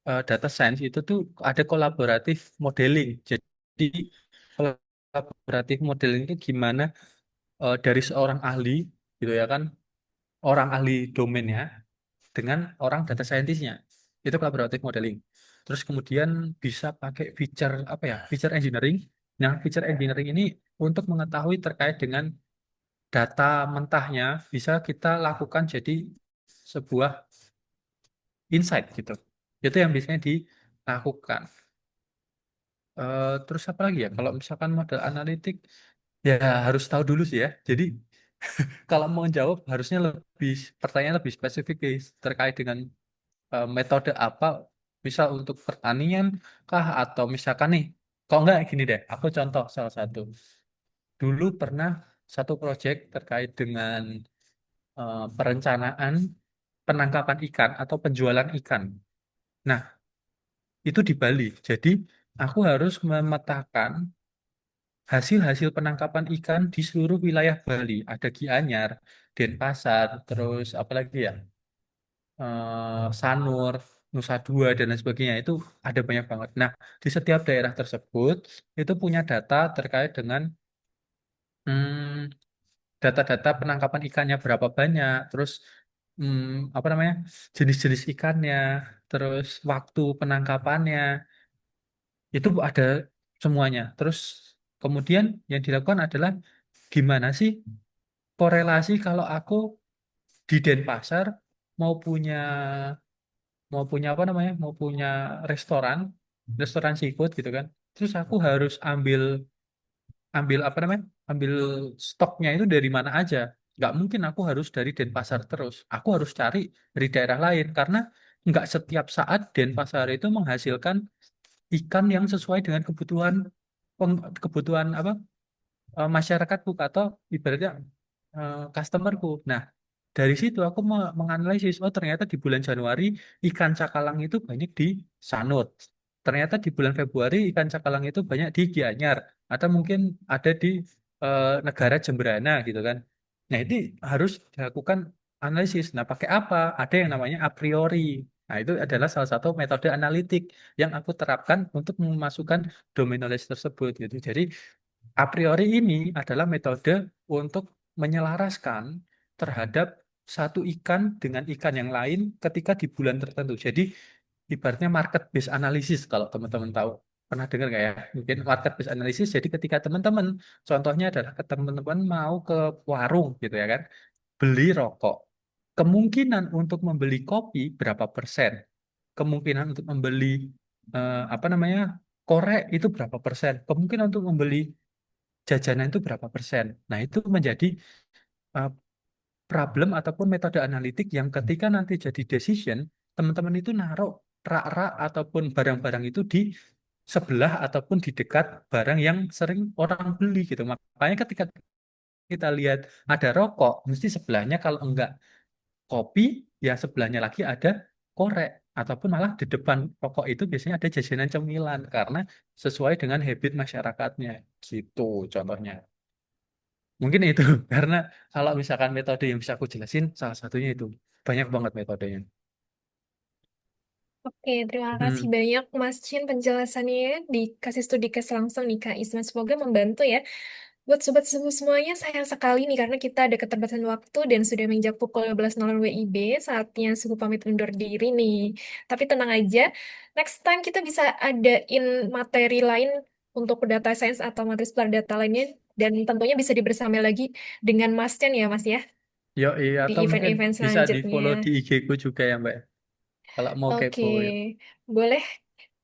data science itu tuh ada kolaboratif modeling. Jadi kolaboratif modeling itu gimana dari seorang ahli gitu ya kan, orang ahli domainnya dengan orang data scientist-nya. Itu collaborative modeling. Terus kemudian bisa pakai feature apa ya? Feature engineering. Nah, feature engineering ini untuk mengetahui terkait dengan data mentahnya bisa kita lakukan jadi sebuah insight gitu. Itu yang biasanya dilakukan. Terus apa lagi ya? Kalau misalkan model analitik ya harus tahu dulu sih ya. Jadi kalau mau jawab harusnya lebih pertanyaan lebih spesifik guys, terkait dengan metode apa, misal untuk pertanian kah atau misalkan nih, kok enggak gini deh, aku contoh salah satu. Dulu pernah satu proyek terkait dengan perencanaan penangkapan ikan atau penjualan ikan. Nah, itu di Bali. Jadi, aku harus memetakan hasil-hasil penangkapan ikan di seluruh wilayah Bali. Ada Gianyar, Denpasar, terus apa lagi ya? Sanur, Nusa Dua dan lain sebagainya itu ada banyak banget. Nah, di setiap daerah tersebut itu punya data terkait dengan hmm, data-data penangkapan ikannya berapa banyak, terus apa namanya jenis-jenis ikannya, terus waktu penangkapannya itu ada semuanya. Terus kemudian yang dilakukan adalah gimana sih korelasi kalau aku di Denpasar mau punya apa namanya mau punya restoran restoran seafood gitu kan, terus aku harus ambil ambil apa namanya ambil stoknya itu dari mana aja. Nggak mungkin aku harus dari Denpasar terus, aku harus cari dari daerah lain karena nggak setiap saat Denpasar itu menghasilkan ikan yang sesuai dengan kebutuhan kebutuhan apa masyarakatku atau ibaratnya customerku. Nah, dari situ aku menganalisis, oh ternyata di bulan Januari ikan cakalang itu banyak di Sanur. Ternyata di bulan Februari ikan cakalang itu banyak di Gianyar. Atau mungkin ada di negara Jemberana gitu kan. Nah, itu harus dilakukan analisis. Nah, pakai apa? Ada yang namanya a priori. Nah, itu adalah salah satu metode analitik yang aku terapkan untuk memasukkan domain knowledge tersebut gitu. Jadi, A priori ini adalah metode untuk menyelaraskan terhadap satu ikan dengan ikan yang lain ketika di bulan tertentu. Jadi ibaratnya market based analysis kalau teman-teman tahu. Pernah dengar nggak ya? Mungkin market based analysis. Jadi ketika teman-teman, contohnya adalah teman-teman mau ke warung gitu ya kan, beli rokok. Kemungkinan untuk membeli kopi berapa persen? Kemungkinan untuk membeli apa namanya korek itu berapa persen? Kemungkinan untuk membeli jajanan itu berapa persen? Nah, itu menjadi uh, problem ataupun metode analitik yang ketika nanti jadi decision, teman-teman itu naruh rak-rak ataupun barang-barang itu di sebelah ataupun di dekat barang yang sering orang beli gitu. Makanya ketika kita lihat ada rokok, mesti sebelahnya kalau enggak kopi, ya sebelahnya lagi ada korek. Ataupun malah di depan rokok itu biasanya ada jajanan cemilan karena sesuai dengan habit masyarakatnya. Gitu contohnya. Mungkin itu, karena kalau misalkan metode yang bisa aku jelasin, salah satunya itu. Banyak banget metodenya. Oke, terima kasih Hmm. banyak Mas Chin penjelasannya dikasih studi case langsung nih Kak Isma. Semoga membantu ya. Buat sobat suhu semuanya, sayang sekali nih karena kita ada keterbatasan waktu dan sudah menginjak pukul 12.00 WIB, saatnya suhu pamit undur diri nih. Tapi tenang aja, next time kita bisa adain materi lain untuk data science atau materi seputar data lainnya dan tentunya bisa dibersama lagi dengan Mas Chen ya Mas ya, Yo, di atau mungkin event-event bisa selanjutnya. di-follow di IG ku juga ya, Mbak. Kalau mau Oke, kepo ya. boleh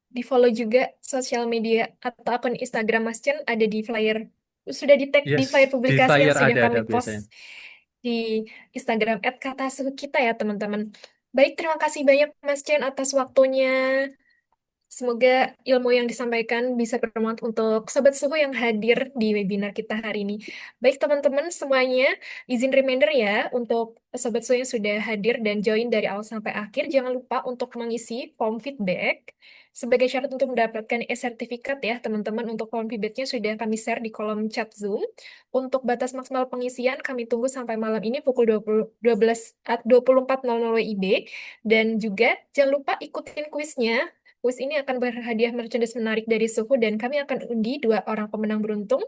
di-follow juga sosial media atau akun Instagram Mas Chen ada di flyer. Sudah di-tag di Yes, flyer di publikasi yang flyer sudah ada kami post biasanya. di Instagram @katasuhu kita ya teman-teman. Baik, terima kasih banyak Mas Chen atas waktunya. Semoga ilmu yang disampaikan bisa bermanfaat untuk sobat suhu yang hadir di webinar kita hari ini. Baik teman-teman semuanya, izin reminder ya untuk sobat suhu yang sudah hadir dan join dari awal sampai akhir, jangan lupa untuk mengisi form feedback. Sebagai syarat untuk mendapatkan e-sertifikat ya teman-teman, untuk form feedbacknya sudah kami share di kolom chat Zoom. Untuk batas maksimal pengisian kami tunggu sampai malam ini pukul 24.00 WIB. Dan juga jangan lupa ikutin kuisnya. Kuis ini akan berhadiah merchandise menarik dari Suhu dan kami akan undi 2 orang pemenang beruntung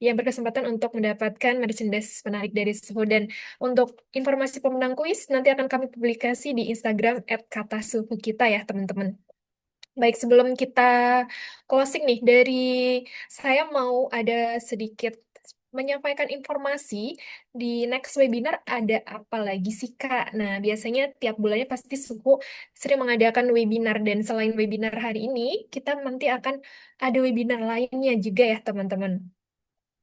yang berkesempatan untuk mendapatkan merchandise menarik dari Suhu. Dan untuk informasi pemenang kuis nanti akan kami publikasi di Instagram @katasuhu kita ya teman-teman. Baik, sebelum kita closing nih, dari saya mau ada sedikit menyampaikan informasi di next webinar ada apa lagi sih Kak? Nah, biasanya tiap bulannya pasti Suhu sering mengadakan webinar dan selain webinar hari ini, kita nanti akan ada webinar lainnya juga ya teman-teman.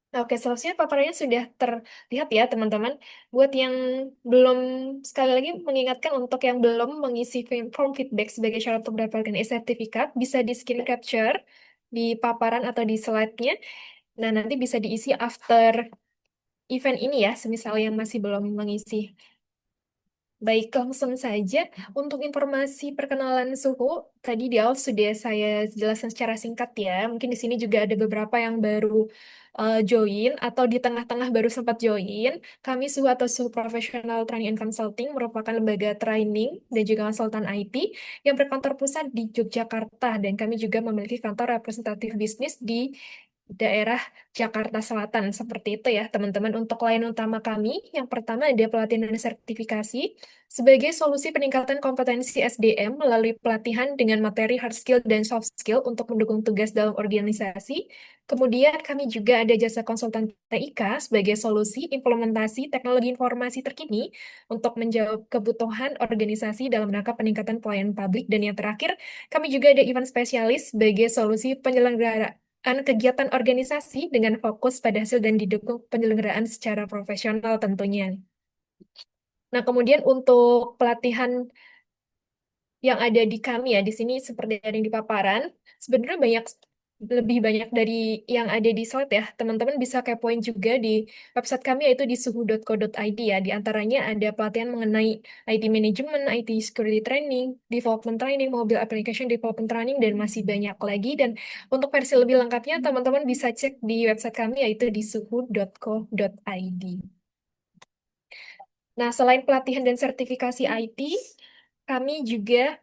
Nah, oke, selanjutnya paparannya sudah terlihat ya, teman-teman. Buat yang belum, sekali lagi mengingatkan untuk yang belum mengisi form feedback sebagai syarat untuk mendapatkan e-sertifikat, bisa di screen capture di paparan atau di slide-nya. Nah, nanti bisa diisi after event ini ya, semisal yang masih belum mengisi. Baik, langsung saja untuk informasi perkenalan suhu. Tadi di awal sudah saya jelaskan secara singkat ya. Mungkin di sini juga ada beberapa yang baru join atau di tengah-tengah baru sempat join. Kami Suhu atau Suhu Professional Training and Consulting merupakan lembaga training dan juga konsultan IT yang berkantor pusat di Yogyakarta dan kami juga memiliki kantor representatif bisnis di daerah Jakarta Selatan. Seperti itu ya, teman-teman. Untuk layanan utama kami, yang pertama ada pelatihan dan sertifikasi sebagai solusi peningkatan kompetensi SDM melalui pelatihan dengan materi hard skill dan soft skill untuk mendukung tugas dalam organisasi. Kemudian kami juga ada jasa konsultan TIK sebagai solusi implementasi teknologi informasi terkini untuk menjawab kebutuhan organisasi dalam rangka peningkatan pelayanan publik. Dan yang terakhir, kami juga ada event spesialis sebagai solusi penyelenggaraan kegiatan organisasi dengan fokus pada hasil dan didukung penyelenggaraan secara profesional tentunya. Nah, kemudian untuk pelatihan yang ada di kami ya, di sini seperti ada yang di paparan, sebenarnya lebih banyak dari yang ada di slide ya. Teman-teman bisa kepoin juga di website kami yaitu di suhu.co.id ya. Di antaranya ada pelatihan mengenai IT Management, IT Security Training, Development Training, Mobile Application Development Training, dan masih banyak lagi. Dan untuk versi lebih lengkapnya, teman-teman bisa cek di website kami yaitu di suhu.co.id. Nah, selain pelatihan dan sertifikasi IT, kami juga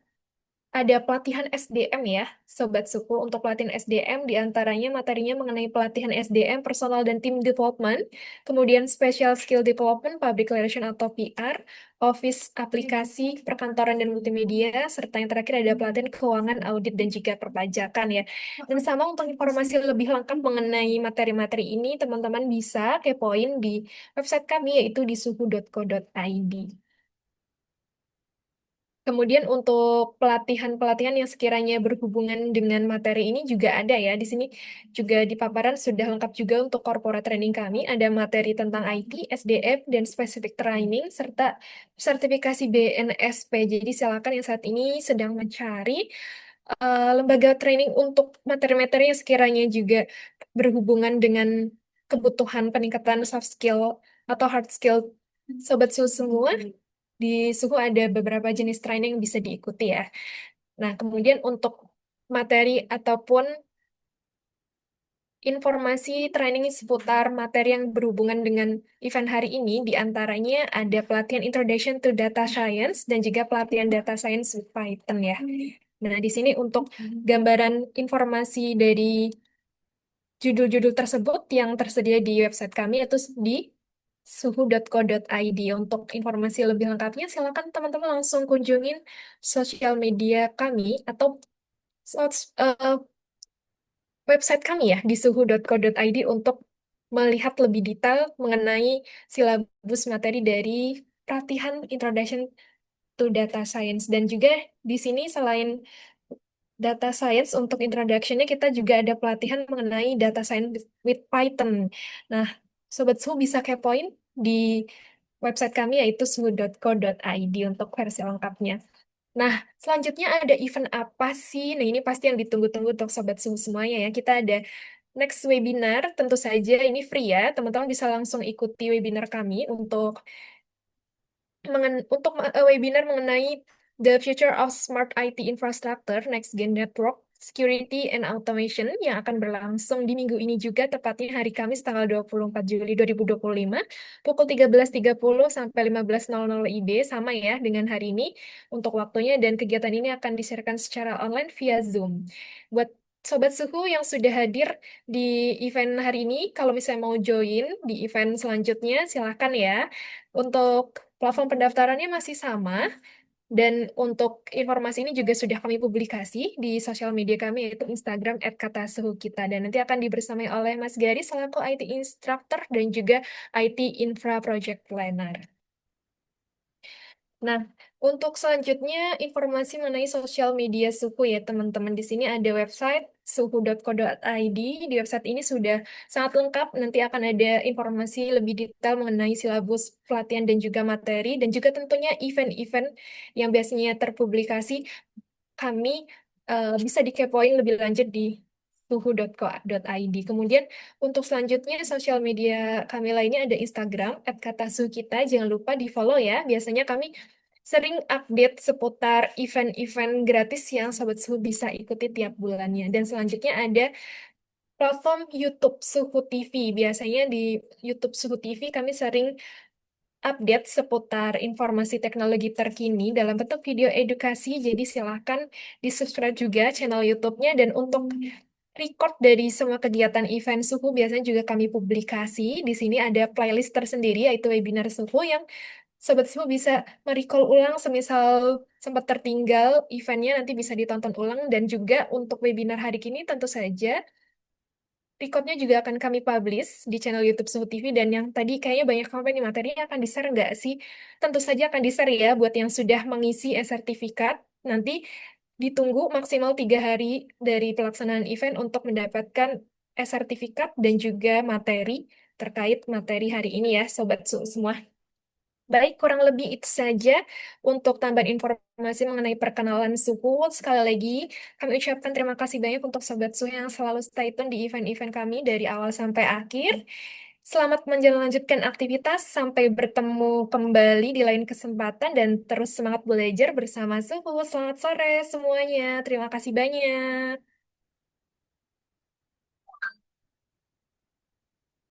ada pelatihan SDM ya, Sobat Suku. Untuk pelatihan SDM, diantaranya materinya mengenai pelatihan SDM, personal dan team development, kemudian special skill development, public relation atau PR, office aplikasi, perkantoran dan multimedia, serta yang terakhir ada pelatihan keuangan, audit, dan juga perpajakan ya. Dan sama untuk informasi lebih lengkap mengenai materi-materi ini, teman-teman bisa kepoin di website kami yaitu di suhu.co.id. Kemudian untuk pelatihan-pelatihan yang sekiranya berhubungan dengan materi ini juga ada ya. Di sini juga di paparan sudah lengkap juga untuk corporate training kami. Ada materi tentang IT, SDM, dan specific training, serta sertifikasi BNSP. Jadi silakan yang saat ini sedang mencari lembaga training untuk materi-materi yang sekiranya juga berhubungan dengan kebutuhan peningkatan soft skill atau hard skill Sobat Suhu semua. Di Suhu ada beberapa jenis training yang bisa diikuti ya. Nah, kemudian untuk materi ataupun informasi training seputar materi yang berhubungan dengan event hari ini, diantaranya ada pelatihan Introduction to Data Science dan juga pelatihan Data Science with Python ya. Nah, di sini untuk gambaran informasi dari judul-judul tersebut yang tersedia di website kami yaitu di suhu.co.id. Untuk informasi lebih lengkapnya, silakan teman-teman langsung kunjungin sosial media kami atau eh, website kami ya di suhu.co.id untuk melihat lebih detail mengenai silabus materi dari pelatihan Introduction to Data Science. Dan juga di sini selain Data Science untuk introduction-nya kita juga ada pelatihan mengenai Data Science with Python. Nah, Sobat Suhu bisa kepoin di website kami yaitu suhu.co.id untuk versi lengkapnya. Nah, selanjutnya ada event apa sih? Nah, ini pasti yang ditunggu-tunggu untuk Sobat Suhu semuanya ya. Kita ada next webinar, tentu saja ini free ya. Teman-teman bisa langsung ikuti webinar kami untuk webinar mengenai The Future of Smart IT Infrastructure, Next Gen Network, Security and Automation yang akan berlangsung di minggu ini juga, tepatnya hari Kamis tanggal 24 Juli 2025, pukul 13.30 sampai 15.00 IB, sama ya dengan hari ini untuk waktunya, dan kegiatan ini akan disiarkan secara online via Zoom. Buat Sobat Suhu yang sudah hadir di event hari ini, kalau misalnya mau join di event selanjutnya, silahkan ya. Untuk platform pendaftarannya masih sama, dan untuk informasi ini juga sudah kami publikasi di sosial media kami, yaitu Instagram @katasuhukita. Dan nanti akan dibersamai oleh Mas Gary selaku IT Instructor dan juga IT Infra Project Planner. Nah, untuk selanjutnya informasi mengenai sosial media Suhu ya teman-teman. Di sini ada website suhu.co.id. Di website ini sudah sangat lengkap. Nanti akan ada informasi lebih detail mengenai silabus pelatihan dan juga materi. Dan juga tentunya event-event yang biasanya terpublikasi. Kami bisa dikepoin lebih lanjut di suhu.co.id. Kemudian untuk selanjutnya sosial media kami lainnya ada Instagram @katasuhukita. Jangan lupa di follow ya. Biasanya kami sering update seputar event-event gratis yang Sobat Suhu bisa ikuti tiap bulannya. Dan selanjutnya ada platform YouTube Suhu TV. Biasanya di YouTube Suhu TV kami sering update seputar informasi teknologi terkini dalam bentuk video edukasi. Jadi silahkan di-subscribe juga channel YouTube-nya. Dan untuk record dari semua kegiatan event Suhu biasanya juga kami publikasi. Di sini ada playlist tersendiri yaitu webinar Suhu yang Sobat Suhu bisa merecall ulang semisal sempat tertinggal eventnya nanti bisa ditonton ulang. Dan juga untuk webinar hari ini tentu saja recordnya juga akan kami publish di channel YouTube Suhu TV. Dan yang tadi kayaknya banyak komen nih, materinya akan di-share nggak sih? Tentu saja akan di-share ya buat yang sudah mengisi e-sertifikat. Nanti ditunggu maksimal 3 hari dari pelaksanaan event untuk mendapatkan e-sertifikat dan juga materi terkait materi hari ini ya Sobat Suhu semua. Baik, kurang lebih itu saja untuk tambahan informasi mengenai perkenalan Suhu. Sekali lagi, kami ucapkan terima kasih banyak untuk Sobat Suhu yang selalu stay tune di event-event kami dari awal sampai akhir. Selamat menjalankan aktivitas, sampai bertemu kembali di lain kesempatan, dan terus semangat belajar bersama Suhu. Selamat sore semuanya, terima kasih banyak.